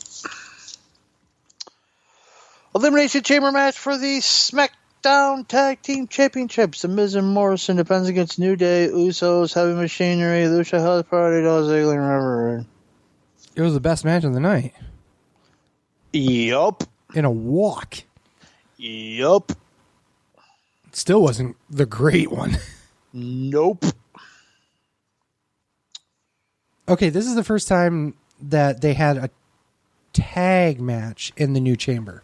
Elimination Chamber match for the SmackDown Tag Team Championships. The Miz and Morrison defends against New Day, Usos, Heavy Machinery, Lucha House Party, Dolph Ziggler, and Robert. It was the best match of the night. Yup. In a walk. Yup. Still wasn't the great one. Nope. Okay, this is the first time that they had a tag match in the new chamber.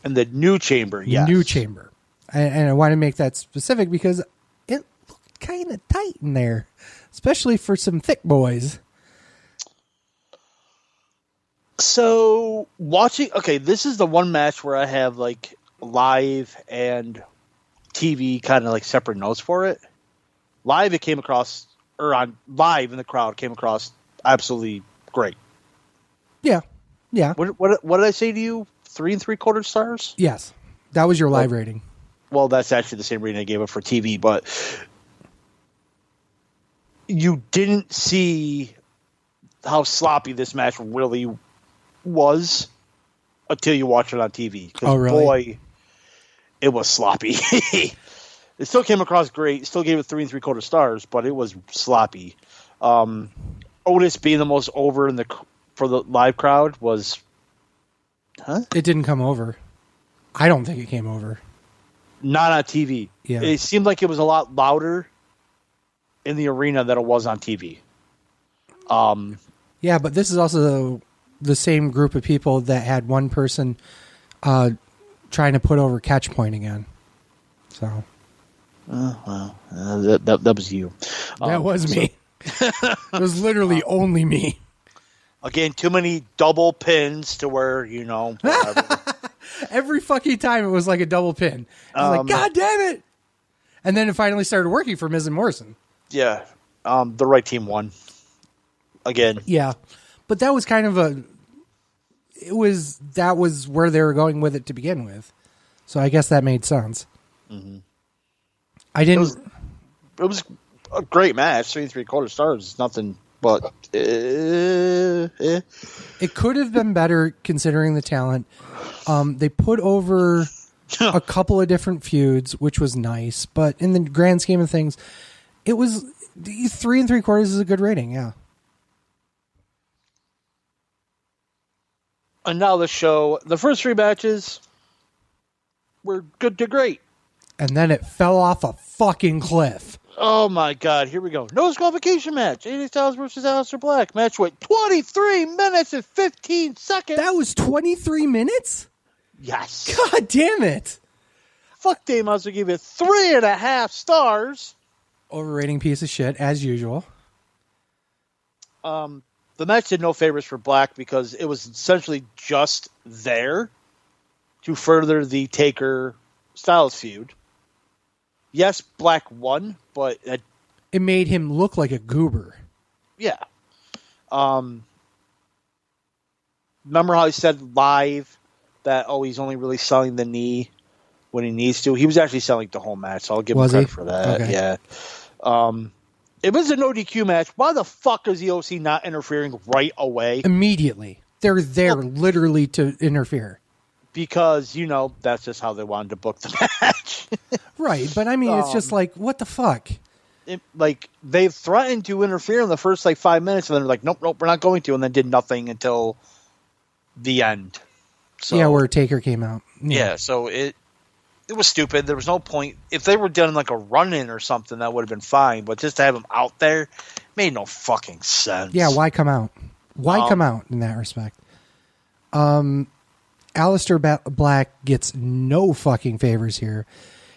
In the new chamber, yes. New chamber. And I want to make that specific because it looked kind of tight in there, especially for some thick boys. So, this is the one match where I have like live and TV kind of like separate notes for it. Live, it came across, or on live in the crowd, came across absolutely great. Yeah. Yeah. What did I say to you? 3 3/4 stars? Yes. That was your live rating. Well, that's actually the same rating I gave it for TV, but you didn't see how sloppy this match really was until you watch it on TV. Oh, really? Boy, it was sloppy. It still came across great. Still gave it 3 3/4 stars, but it was sloppy. Otis being the most over for the live crowd was... Huh? It didn't come over. I don't think it came over. Not on TV. Yeah. It seemed like it was a lot louder in the arena than it was on TV. Yeah, but this is also the same group of people that had one person trying to put over Catch Point again. So... that was you. That was me. It was literally only me. Again, too many double pins to where, whatever. Every fucking time it was like a double pin. I was like, God damn it. And then it finally started working for Miz and Morrison. Yeah. The right team won. Again. Yeah. But that was kind of that was where they were going with it to begin with. So I guess that made sense. Mm-hmm. I didn't. It was a great match. 3 3/4 stars is nothing but. It could have been better considering the talent. They put over a couple of different feuds, which was nice, but in the grand scheme of things, it was 3 3/4 is a good rating. Yeah. And now the show, the first 3 matches were good to great. And then it fell off a fucking cliff. Oh my God, here we go. No disqualification match. AJ Styles versus Aleister Black. Match went 23 minutes and 15 seconds. That was 23 minutes? Yes. God damn it. Fuck Dave Meltzer, give it 3.5 stars. Overrating piece of shit, as usual. The match did no favors for Black because it was essentially just there to further the Taker Styles feud. Yes, Black won, but it made him look like a goober. Yeah. Remember how he said live that he's only really selling the knee when he needs to? He was actually selling the whole match, so I'll give him credit for that. Okay. Yeah. It was a no DQ match. Why the fuck is the OC not interfering right away? Immediately. They're there literally to interfere. Because, that's just how they wanted to book the match. Right, but I mean, it's just like, what the fuck? They threatened to interfere in the first 5 minutes, and then they're like, nope, we're not going to, and then did nothing until the end. So, yeah, where Taker came out. Yeah, so it was stupid. There was no point. If they were done like a run-in or something, that would have been fine, but just to have him out there made no fucking sense. Yeah, why come out? Why come out in that respect? Aleister Black gets no fucking favors here.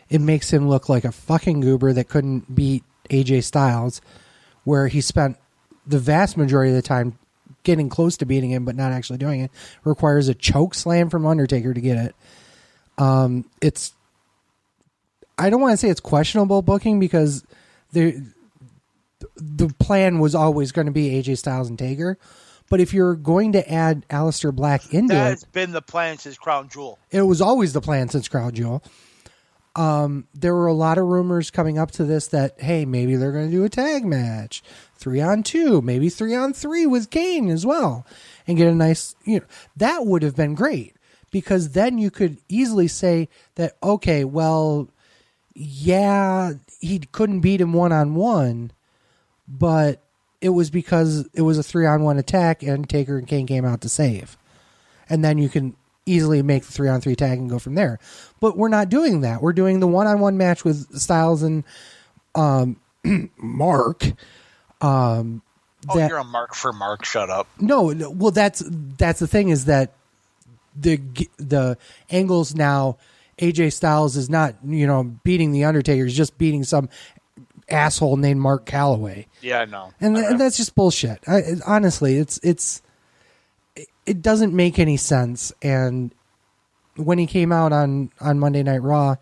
It makes him look like a fucking goober that couldn't beat AJ Styles, where he spent the vast majority of the time getting close to beating him, but not actually doing it. Requires a choke slam from Undertaker to get it. I don't want to say it's questionable booking because the plan was always going to be AJ Styles and Taker. But if you're going to add Aleister Black into that's been the plan since Crown Jewel. It was always the plan since Crown Jewel. There were a lot of rumors coming up to this that, hey, maybe they're going to do a tag match, 3-on-2, maybe 3-on-3 with Kane as well, and get a nice, that would have been great because then you could easily say that, okay, well, yeah, he couldn't beat him 1-on-1, but it was because it was a 3-on-1 attack and Taker and Kane came out to save. And then you can easily make the 3-on-3 tag and go from there. But we're not doing that. We're doing the 1-on-1 match with Styles and Mark. You're a mark for Mark. Shut up. No, well, that's the thing is that the angles now, AJ Styles is not, beating the Undertaker. He's just beating some asshole named Mark Calloway. Yeah, I know. And that's just bullshit. Honestly, it doesn't make any sense. And when he came out on Monday Night Raw,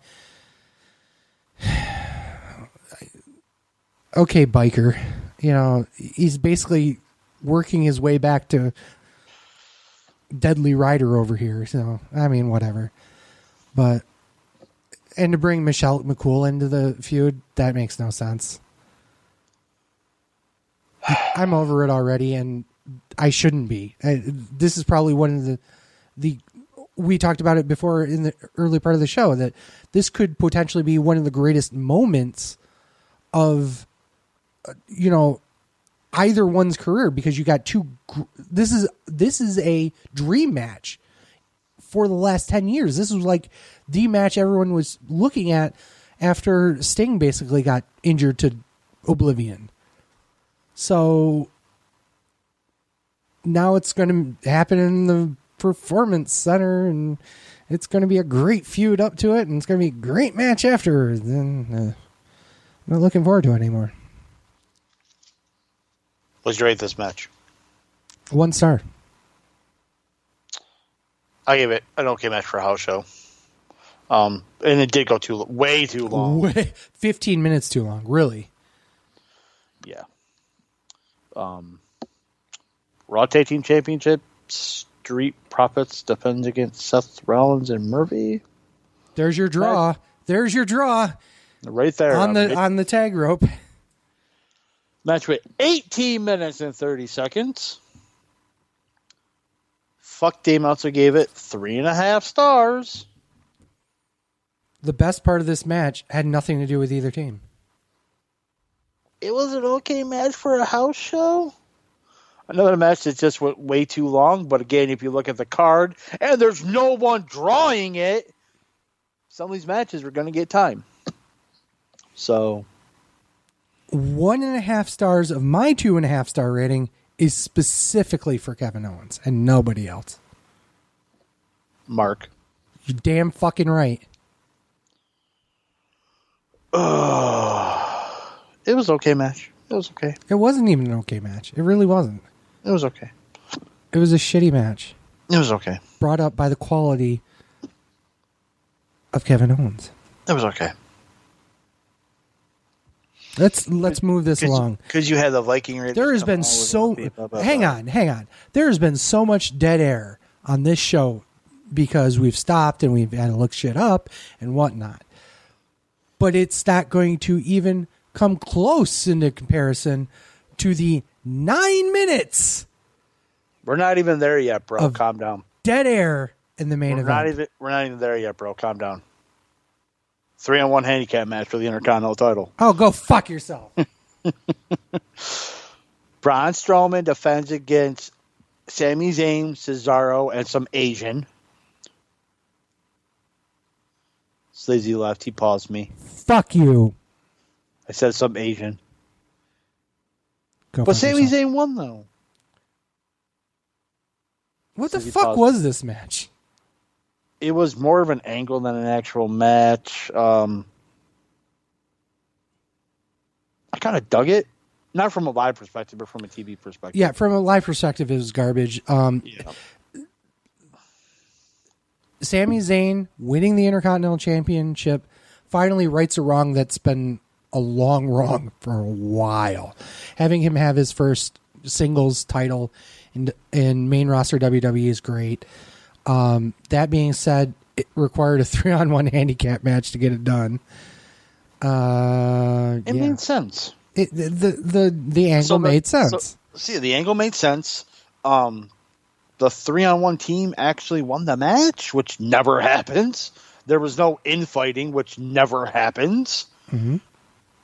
okay, biker, he's basically working his way back to Deadly Rider over here. So, I mean, whatever. And to bring Michelle McCool into the feud, that makes no sense. I'm over it already, and I shouldn't be. This is probably one of the we talked about it before in the early part of the show, that this could potentially be one of the greatest moments of, either one's career, because you got two. This is a dream match for the last 10 years. This was like the match everyone was looking at after Sting basically got injured to oblivion. So now it's going to happen in the Performance Center, and it's going to be a great feud up to it, and it's going to be a great match after. Then I'm not looking forward to it anymore. What'd you rate this match? 1 star. I gave it an okay match for a house show. And it did go way too long. 15 minutes too long, really. Yeah. Raw Tag Team Championship, Street Profits defends against Seth Rollins and Murphy. There's your draw. there's your draw. Right there. On the tag rope. Match with 18 minutes and 30 seconds. Fuck, Dave Meltzer gave it 3.5 stars. The best part of this match had nothing to do with either team. It was an okay match for a house show. Another match that just went way too long. But again, if you look at the card and there's no one drawing it, some of these matches are going to get time. So 1.5 stars of my 2.5 star rating is specifically for Kevin Owens and nobody else. Mark. You're damn fucking right. It was okay match. It was okay. It wasn't even an okay match. It really wasn't. It was okay. It was a shitty match. It was okay. Brought up by the quality of Kevin Owens. It was okay. Let's move this along. Because you had the Viking Raiders. There has been so... Hang on. There has been so much dead air on this show because we've stopped and we've had to look shit up and whatnot. But it's not going to even come close into comparison to the 9 minutes. We're not even there yet, bro. Calm down. Dead air in the main event. We're not even there yet, bro. Calm down. 3-on-1 handicap match for the Intercontinental title. Oh, go fuck yourself. Braun Strowman defends against Sami Zayn, Cesaro, and some Asian. Sleazy left. He paused me. Fuck you. I said some Asian. Go but Sami Zayn won, though. What the fuck was this match? It was more of an angle than an actual match. I kind of dug it. Not from a live perspective, but from a TV perspective. Yeah, from a live perspective, it was garbage. Sami Zayn winning the Intercontinental Championship finally rights a wrong that's been a long wrong for a while. Having him have his first singles title in main roster WWE is great. That being said, it required a 3-on-1 handicap match to get it done. It made sense. The angle made sense. The angle made sense. The 3-on-1 team actually won the match, which never happens. There was no infighting, which never happens. Mm-hmm.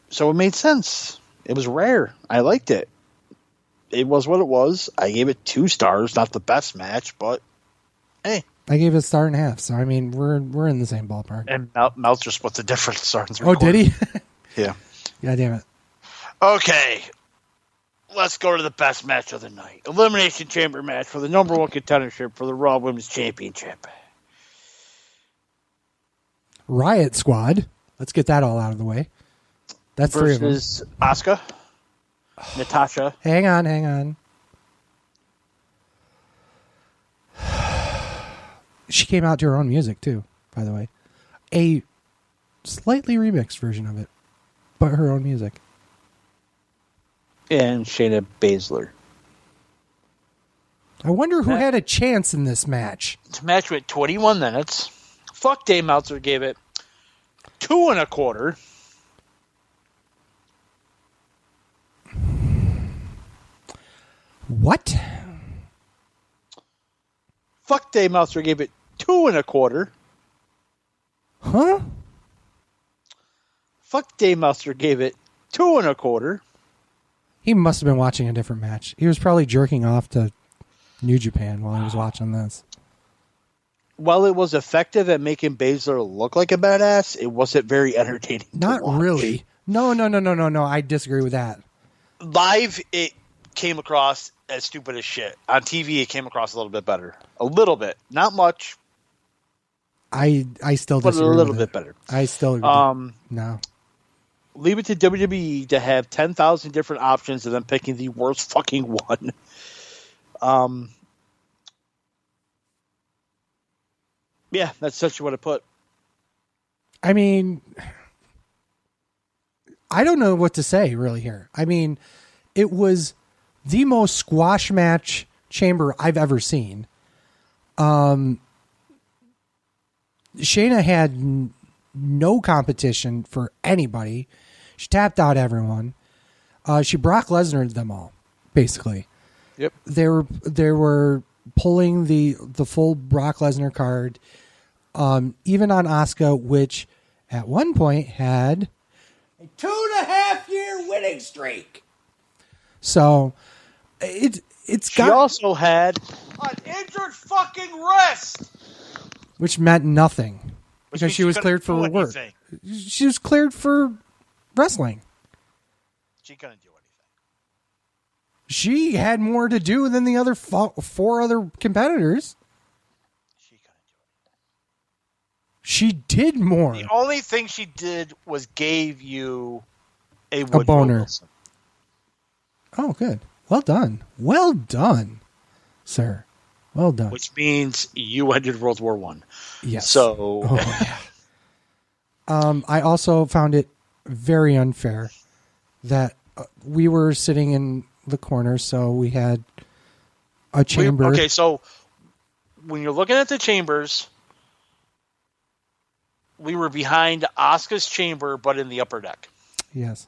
So it made sense. It was rare. I liked it. It was what it was. I gave it 2 stars. Not the best match, but hey. I gave it 1.5 stars. So I mean, we're in the same ballpark. And Meltzer split the difference. Oh, did he? Yeah. God damn it. Okay. Let's go to the best match of the night. Elimination Chamber match for the #1 contendership for the Raw Women's Championship. Riot Squad. Let's get that all out of the way. That's 3 of them. Versus Asuka, Natasha. Hang on. She came out to her own music, too, by the way. A slightly remixed version of it, but her own music. And Shayna Baszler. I wonder who had a chance in this match. This match went 21 minutes. Fuck, Dave Meltzer gave it 2.25. What? Fuck, Dave Meltzer gave it 2.25. Huh? Fuck, Dave Meltzer gave it 2.25. He must have been watching a different match. He was probably jerking off to New Japan while he was watching this. While it was effective at making Baszler look like a badass, it wasn't very entertaining. Not really. No. I disagree with that. Live, it came across as stupid as shit. On TV, it came across a little bit better. A little bit. Not much. I still disagree. But a little bit better. I still agree. No. Leave it to WWE to have 10,000 different options and then picking the worst fucking one. Yeah, that's essentially what I put. I mean, I don't know what to say really here. I mean, it was the most squash match chamber I've ever seen. Shayna had no competition for anybody. She tapped out everyone. She Brock Lesnar'd them all, basically. Yep. They were pulling the full Brock Lesnar card, even on Asuka, which at one point had a 2.5-year winning streak. So it's She also had an injured fucking wrist, which meant nothing because she was couldn't cleared for do work. anything. She was cleared for wrestling. She couldn't do anything. She had more to do than the other four other competitors. She couldn't do anything. She did more. The only thing she did was gave you a boner. Wilson. Oh, good. Well done. Well done, sir. Well done. Which means you ended World War I. Yes. So, yeah. I also found it very unfair that we were sitting in the corner, so we had a chamber. Okay, so when you're looking at the chambers, we were behind Asuka's chamber, but in the upper deck. Yes.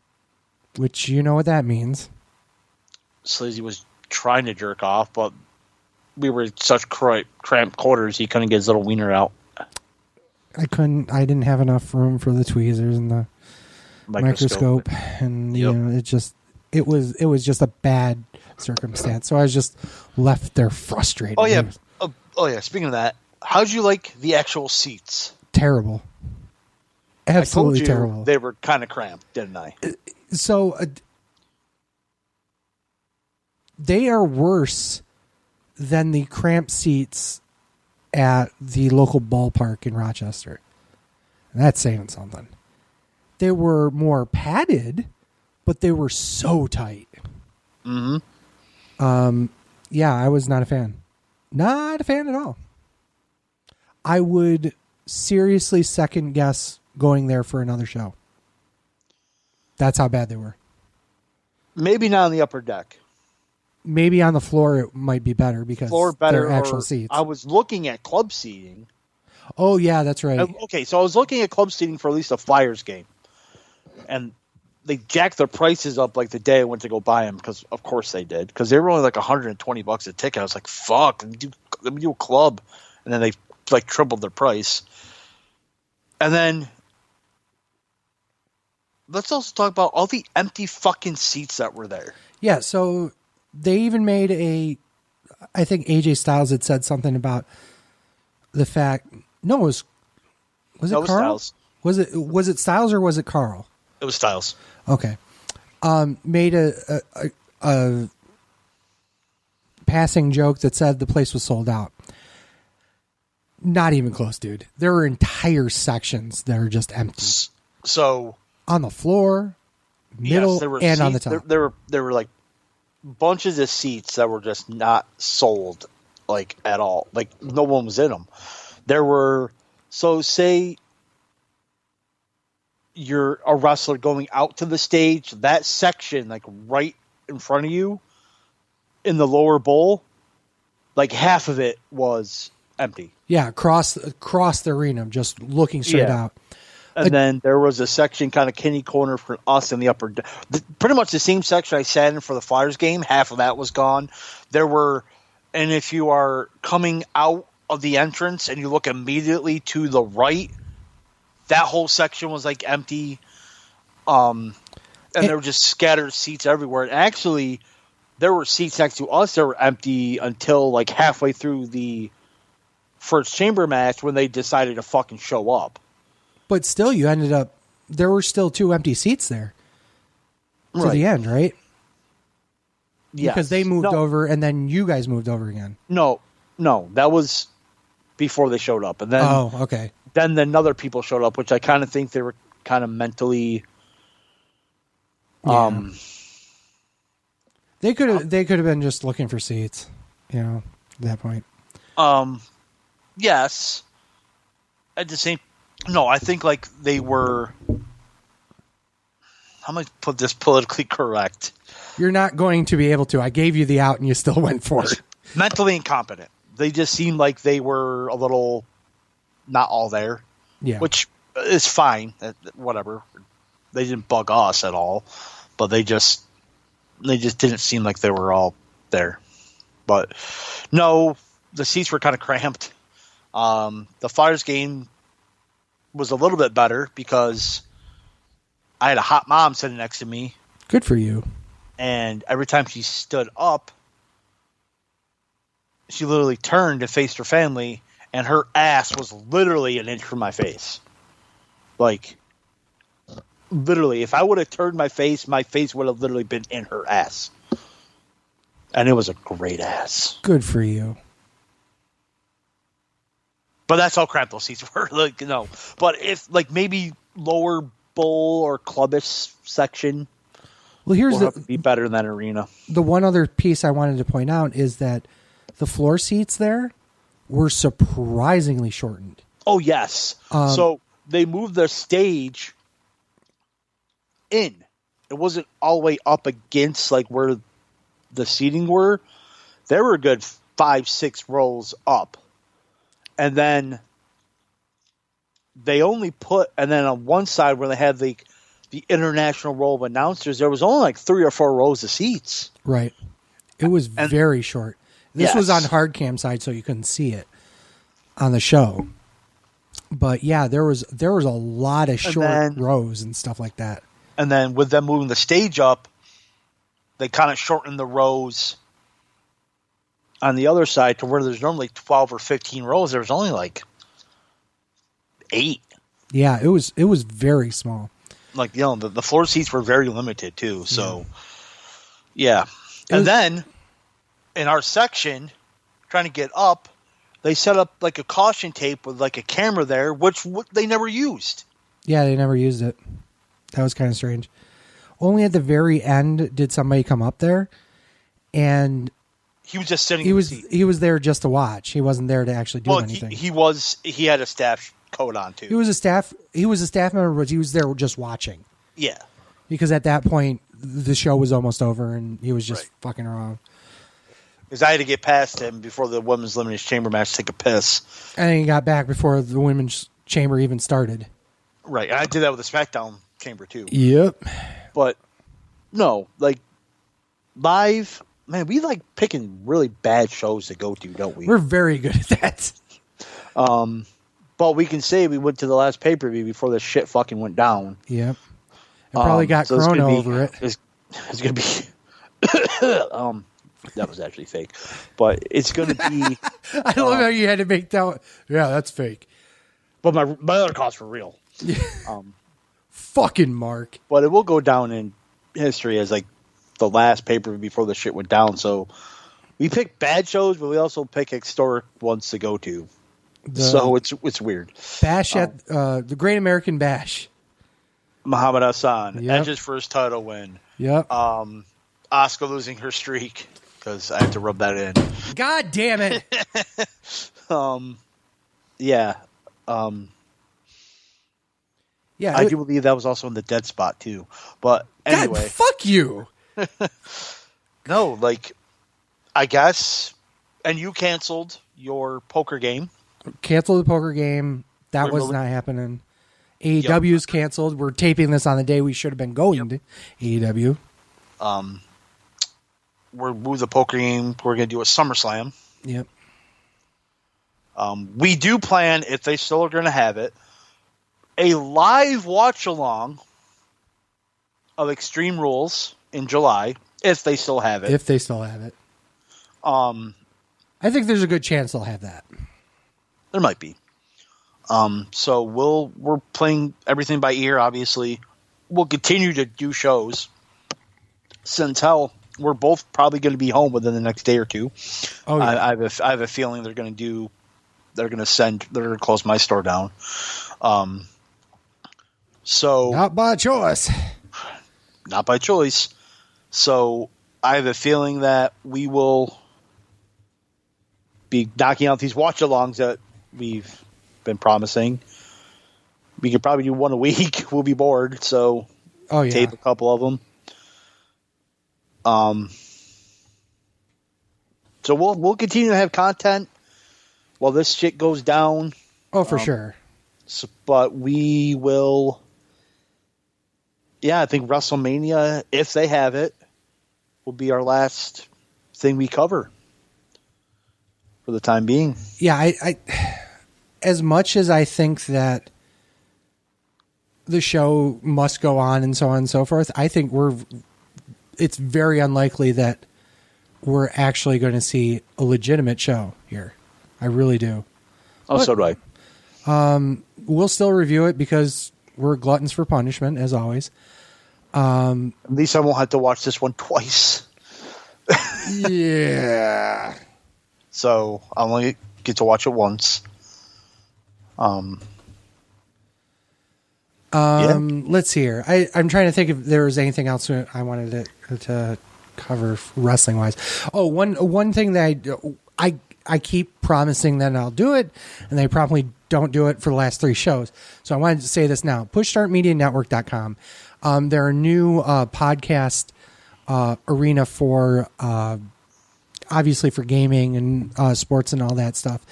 Which you know what that means. Sleazy was trying to jerk off, but we were in such cramped quarters, he couldn't get his little wiener out. I didn't have enough room for the tweezers and the microscope, and you know, it was just a bad circumstance. So I was just left there frustrated. Oh yeah, Speaking of that, how'd you like the actual seats? Terrible. Absolutely I told you terrible. They were kind of cramped, didn't I? So they are worse than the cramped seats at the local ballpark in Rochester. And that's saying something. They were more padded, but they were so tight. Mm-hmm. Yeah, I was not a fan. Not a fan at all. I would seriously second guess going there for another show. That's how bad they were. Maybe not on the upper deck. Maybe on the floor it might be better because they're actual seats. I was looking at club seating. Oh, yeah, that's right. Okay, so I was looking at club seating for at least a Flyers game. And they jacked their prices up like the day I went to go buy them, because of course they did. Because they were only like $120 a ticket. I was like, fuck, let me do a club. And then they like tripled their price. And then let's also talk about all the empty fucking seats that were there. Yeah, so they even made I think AJ Styles had said something about the fact. No, was it Carl? Styles. Was it Styles or was it Carl? It was Styles. Okay. Made a passing joke that said the place was sold out. Not even close, dude. There are entire sections that are just empty. So on the floor, middle, yes, and seats, on the top. There were like bunches of seats that were just not sold, like at all. Like no one was in them. There were, so say you're a wrestler going out to the stage, that section like right in front of you in the lower bowl, like half of it was empty. Yeah, across the arena, just looking straight out. And then there was a section kind of kitty corner for us in the upper. Pretty much the same section I sat in for the Flyers game. Half of that was gone. There were, and if you are coming out of the entrance and you look immediately to the right, that whole section was like empty. And there were just scattered seats everywhere. And actually, there were seats next to us that were empty until like halfway through the first chamber match when they decided to fucking show up. But still, you ended up, there were still 2 empty seats there to the end, right? Yeah. Because they moved over and then you guys moved over again. No, that was before they showed up. And then, okay. Then other people showed up, which I kind of think they were kind of mentally. They could have been just looking for seats, at that point. Yes. At the same, no, I think like they were. How am I put this politically correct? You're not going to be able to. I gave you the out, and you still went for it. Mentally incompetent. They just seemed like they were a little not all there. Yeah. Which it's fine. Whatever. They didn't bug us at all, but they just didn't seem like they were all there. But no, the seats were kind of cramped. The Flyers game was a little bit better because I had a hot mom sitting next to me. Good for you. And every time she stood up, she literally turned and faced her family, and her ass was literally an inch from my face. Like, literally, if I would have turned my face would have literally been in her ass. And it was a great ass. Good for you. But that's how crap those seats were. Like, no. But if, like, maybe lower bowl or clubbish section Well, here's will have to be better than that arena. The one other piece I wanted to point out is that the floor seats there were surprisingly shortened. Oh, yes. So they moved the stage in. It wasn't all the way up against like where the seating were. They were a good 5-6 rows up. And then they only put, and then on one side where they had the international row of announcers, there was only like 3 or 4 rows of seats. Right. It was very short. This was on hard cam side, so you couldn't see it on the show. But yeah, there was a lot of short rows and stuff like that. And then with them moving the stage up, they kind of shortened the rows on the other side to where there's normally 12 or 15 rows. There was only like 8. Yeah, it was very small. Like, you know, the floor seats were very limited too. So, yeah. And then in our section, trying to get up, they set up like a caution tape with like a camera there, which they never used. Yeah, they never used it. That was kind of strange. Only at the very end did somebody come up there, and he was just sitting. He was there just to watch. He wasn't there to actually do anything. He had a staff coat on too. He was a staff member, but he was there just watching. Yeah. Because at that point the show was almost over and he was just fucking around. Because I had to get past him before the women's Elimination Chamber match to take a piss. And he got back before the women's chamber even started. Right. I did that with the SmackDown chamber too. Yep. But no, like live, man, we like picking really bad shows to go to, don't we? We're very good at that. But we can say we went to the last pay-per-view before this shit fucking went down. Yep. It probably got Corona over it. It's going to be... that was actually fake. But it's going to be... I love how you had to make that... Yeah, that's fake. But my other costs were real. Fucking Mark. But it will go down in history as like the last pay-per-view before the shit went down. So we pick bad shows, but we also pick historic ones to go to. So it's weird. Bash at the Great American Bash. Muhammad Hassan. Yep. Edge's first title win. Yep. Asuka losing her streak because I have to rub that in. God damn it. Yeah. Yeah. I do believe that was also in the dead spot too. But anyway. God, fuck you. No, like, I guess. And you canceled your poker game. Canceled the poker game. That was not happening. AEW's canceled. We're taping this on the day we should have been going to AEW. We're moving the poker game. We're going to do a SummerSlam. Yep. We do plan, if they still are going to have it, a live watch-along of Extreme Rules in July, if they still have it. If they still have it. I think there's a good chance they'll have that. There might be. So we're playing everything by ear, obviously. We'll continue to do shows. Since hell, we're both probably going to be home within the next day or two. Oh, yeah. I have a feeling they're going to close my store down. So not by choice. Not by choice. So I have a feeling that we will be knocking out these watch-alongs that we've been promising. We could probably do one a week. We'll be bored, so tape a couple of them. So we'll continue to have content while this shit goes down. Oh, for sure. but we will. Yeah, I think WrestleMania, if they have it, will be our last thing we cover for the time being. Yeah, I as much as I think that the show must go on and so on and so forth, I think it's very unlikely that we're actually going to see a legitimate show here. I really do. Oh, but, so do I. We'll still review it because we're gluttons for punishment, as always. At least I won't have to watch this one twice. Yeah. So I only get to watch it once. Let's see here. I'm trying to think if there was anything else I wanted to cover wrestling wise. Oh, one thing that I keep promising that I'll do it, and they probably don't do it for the last 3 shows. So I wanted to say this now. PushStartMediaNetwork.com. They're a new podcast arena for obviously for gaming and sports and all that stuff.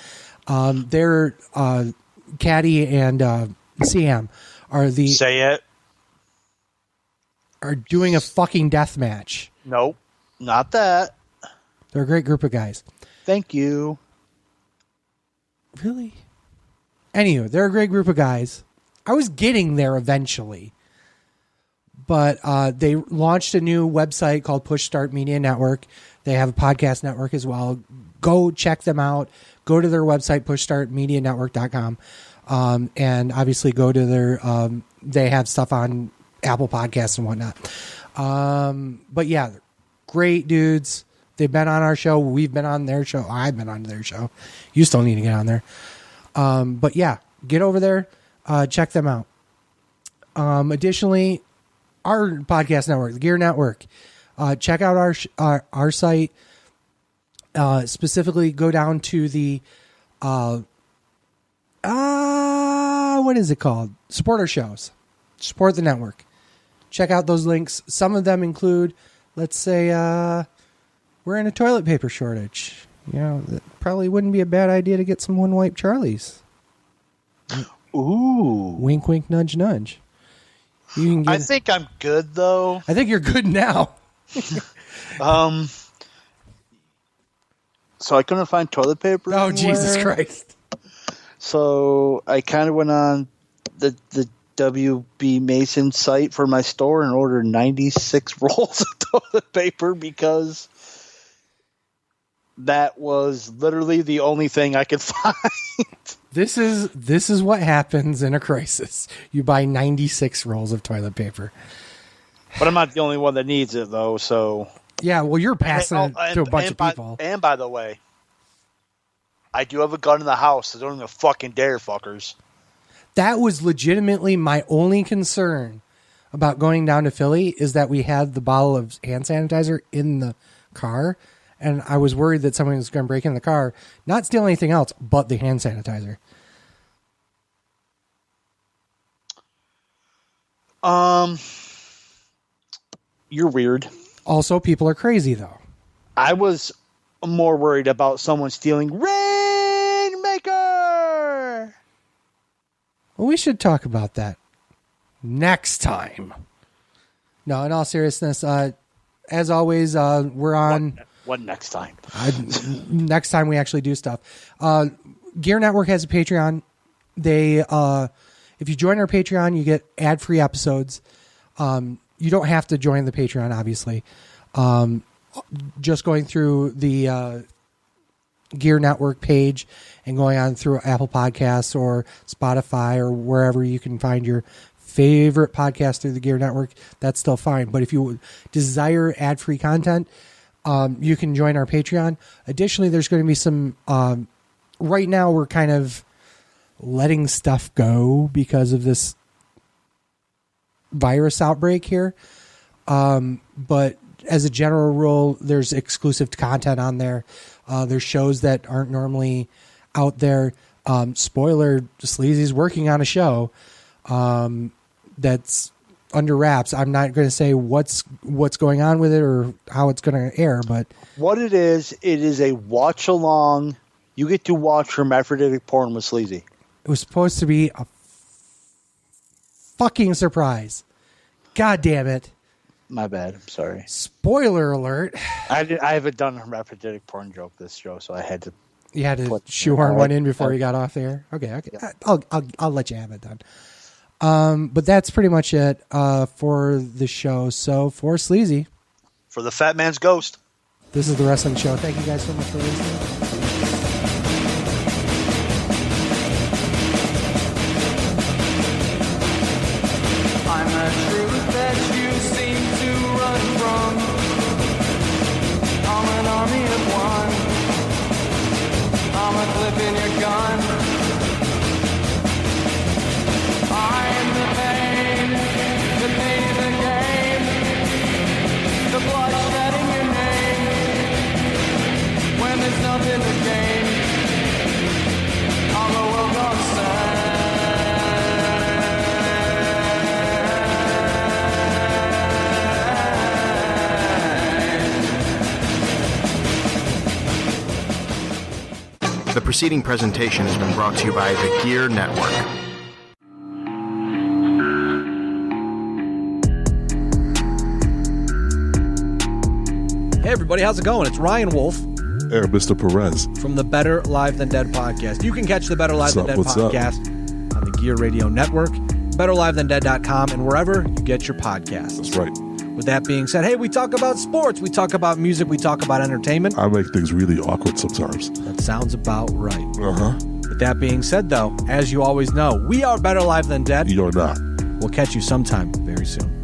They're Caddy and CM are the say it are doing a fucking death match. Nope, not that. They're a great group of guys. Thank you. Really? Anyway, they're a great group of guys. I was getting there eventually. But they launched a new website called Push Start Media Network. They have a podcast network as well. Go check them out. Go to their website, pushstartmedianetwork.com. And obviously go to their, they have stuff on Apple Podcasts and whatnot. But yeah, great dudes. They've been on our show. We've been on their show. I've been on their show. You still need to get on there. But yeah, get over there. Check them out. Additionally, our podcast network, the Gear Network, check out our site. Specifically, go down to the what is it called? Support our shows. Support the network. Check out those links. Some of them include, let's say, we're in a toilet paper shortage. You know, it probably wouldn't be a bad idea to get some One Wipe Charlies. Ooh. Wink, wink, nudge, nudge. You can get, I think I'm good, though. I think you're good now. So I couldn't find toilet paper. Oh, anywhere. Jesus Christ. So I kind of went on the WB Mason site for my store and ordered 96 rolls of toilet paper because that was literally the only thing I could find. This is what happens in a crisis. You buy 96 rolls of toilet paper. But I'm not the only one that needs it, though. So yeah, well, you're passing it to a bunch of people. And by the way, I do have a gun in the house, so don't even fucking dare, fuckers. That was legitimately my only concern about going down to Philly is that we had the bottle of hand sanitizer in the car, and I was worried that someone was going to break in the car, not steal anything else but the hand sanitizer. You're weird. Also, people are crazy, though. I was more worried about someone stealing Rainmaker. Well, we should talk about that next time. No, in all seriousness, as always, we're on... What next time? Next time we actually do stuff. Gear Network has a Patreon. They, if you join our Patreon, you get ad-free episodes. You don't have to join the Patreon, obviously. Just going through the Gear Network page and going on through Apple Podcasts or Spotify or wherever you can find your favorite podcast through the Gear Network, that's still fine. But if you desire ad-free content, you can join our Patreon. Additionally, there's going to be some... right now, we're kind of letting stuff go because of this virus outbreak here. But as a general rule, there's exclusive content on there. There's shows that aren't normally out there. Spoiler, Sleazy's working on a show that's under wraps. I'm not going to say what's going on with it or how it's going to air, but what it is a watch along. You get to watch hermaphroditic porn with Sleazy. It was supposed to be a fucking surprise. God damn it. My bad. I'm sorry. Spoiler alert. I haven't done a repetitive porn joke this show, so I had to. You had to shoehorn one in before you got off there. Okay. Yeah. I'll let you have it done. But that's pretty much it for the show. So for Sleazy, for the Fat Man's Ghost, this is the Wrestling Show. Thank you guys so much for listening. I'm a truth that you seem to run from. I'm an army of one. I'm a clip in your gun. I'm the pain in the game. The blood shedding your name. When there's nothing to gain, all the world gonna say. The preceding presentation has been brought to you by the Gear Network. Hey everybody, how's it going? It's Ryan Wolf and Mr. Perez from the Better Live Than Dead podcast. You can catch the Better Live Than Dead podcast on the Gear Radio Network, BetterLiveThanDead.com, and wherever you get your podcasts. That's right. With that being said, hey, we talk about sports, we talk about music, we talk about entertainment. I make things really awkward sometimes. That sounds about right. Uh-huh. With that being said, though, as you always know, we are Better Live Than Dead. You're not. We'll catch you sometime very soon.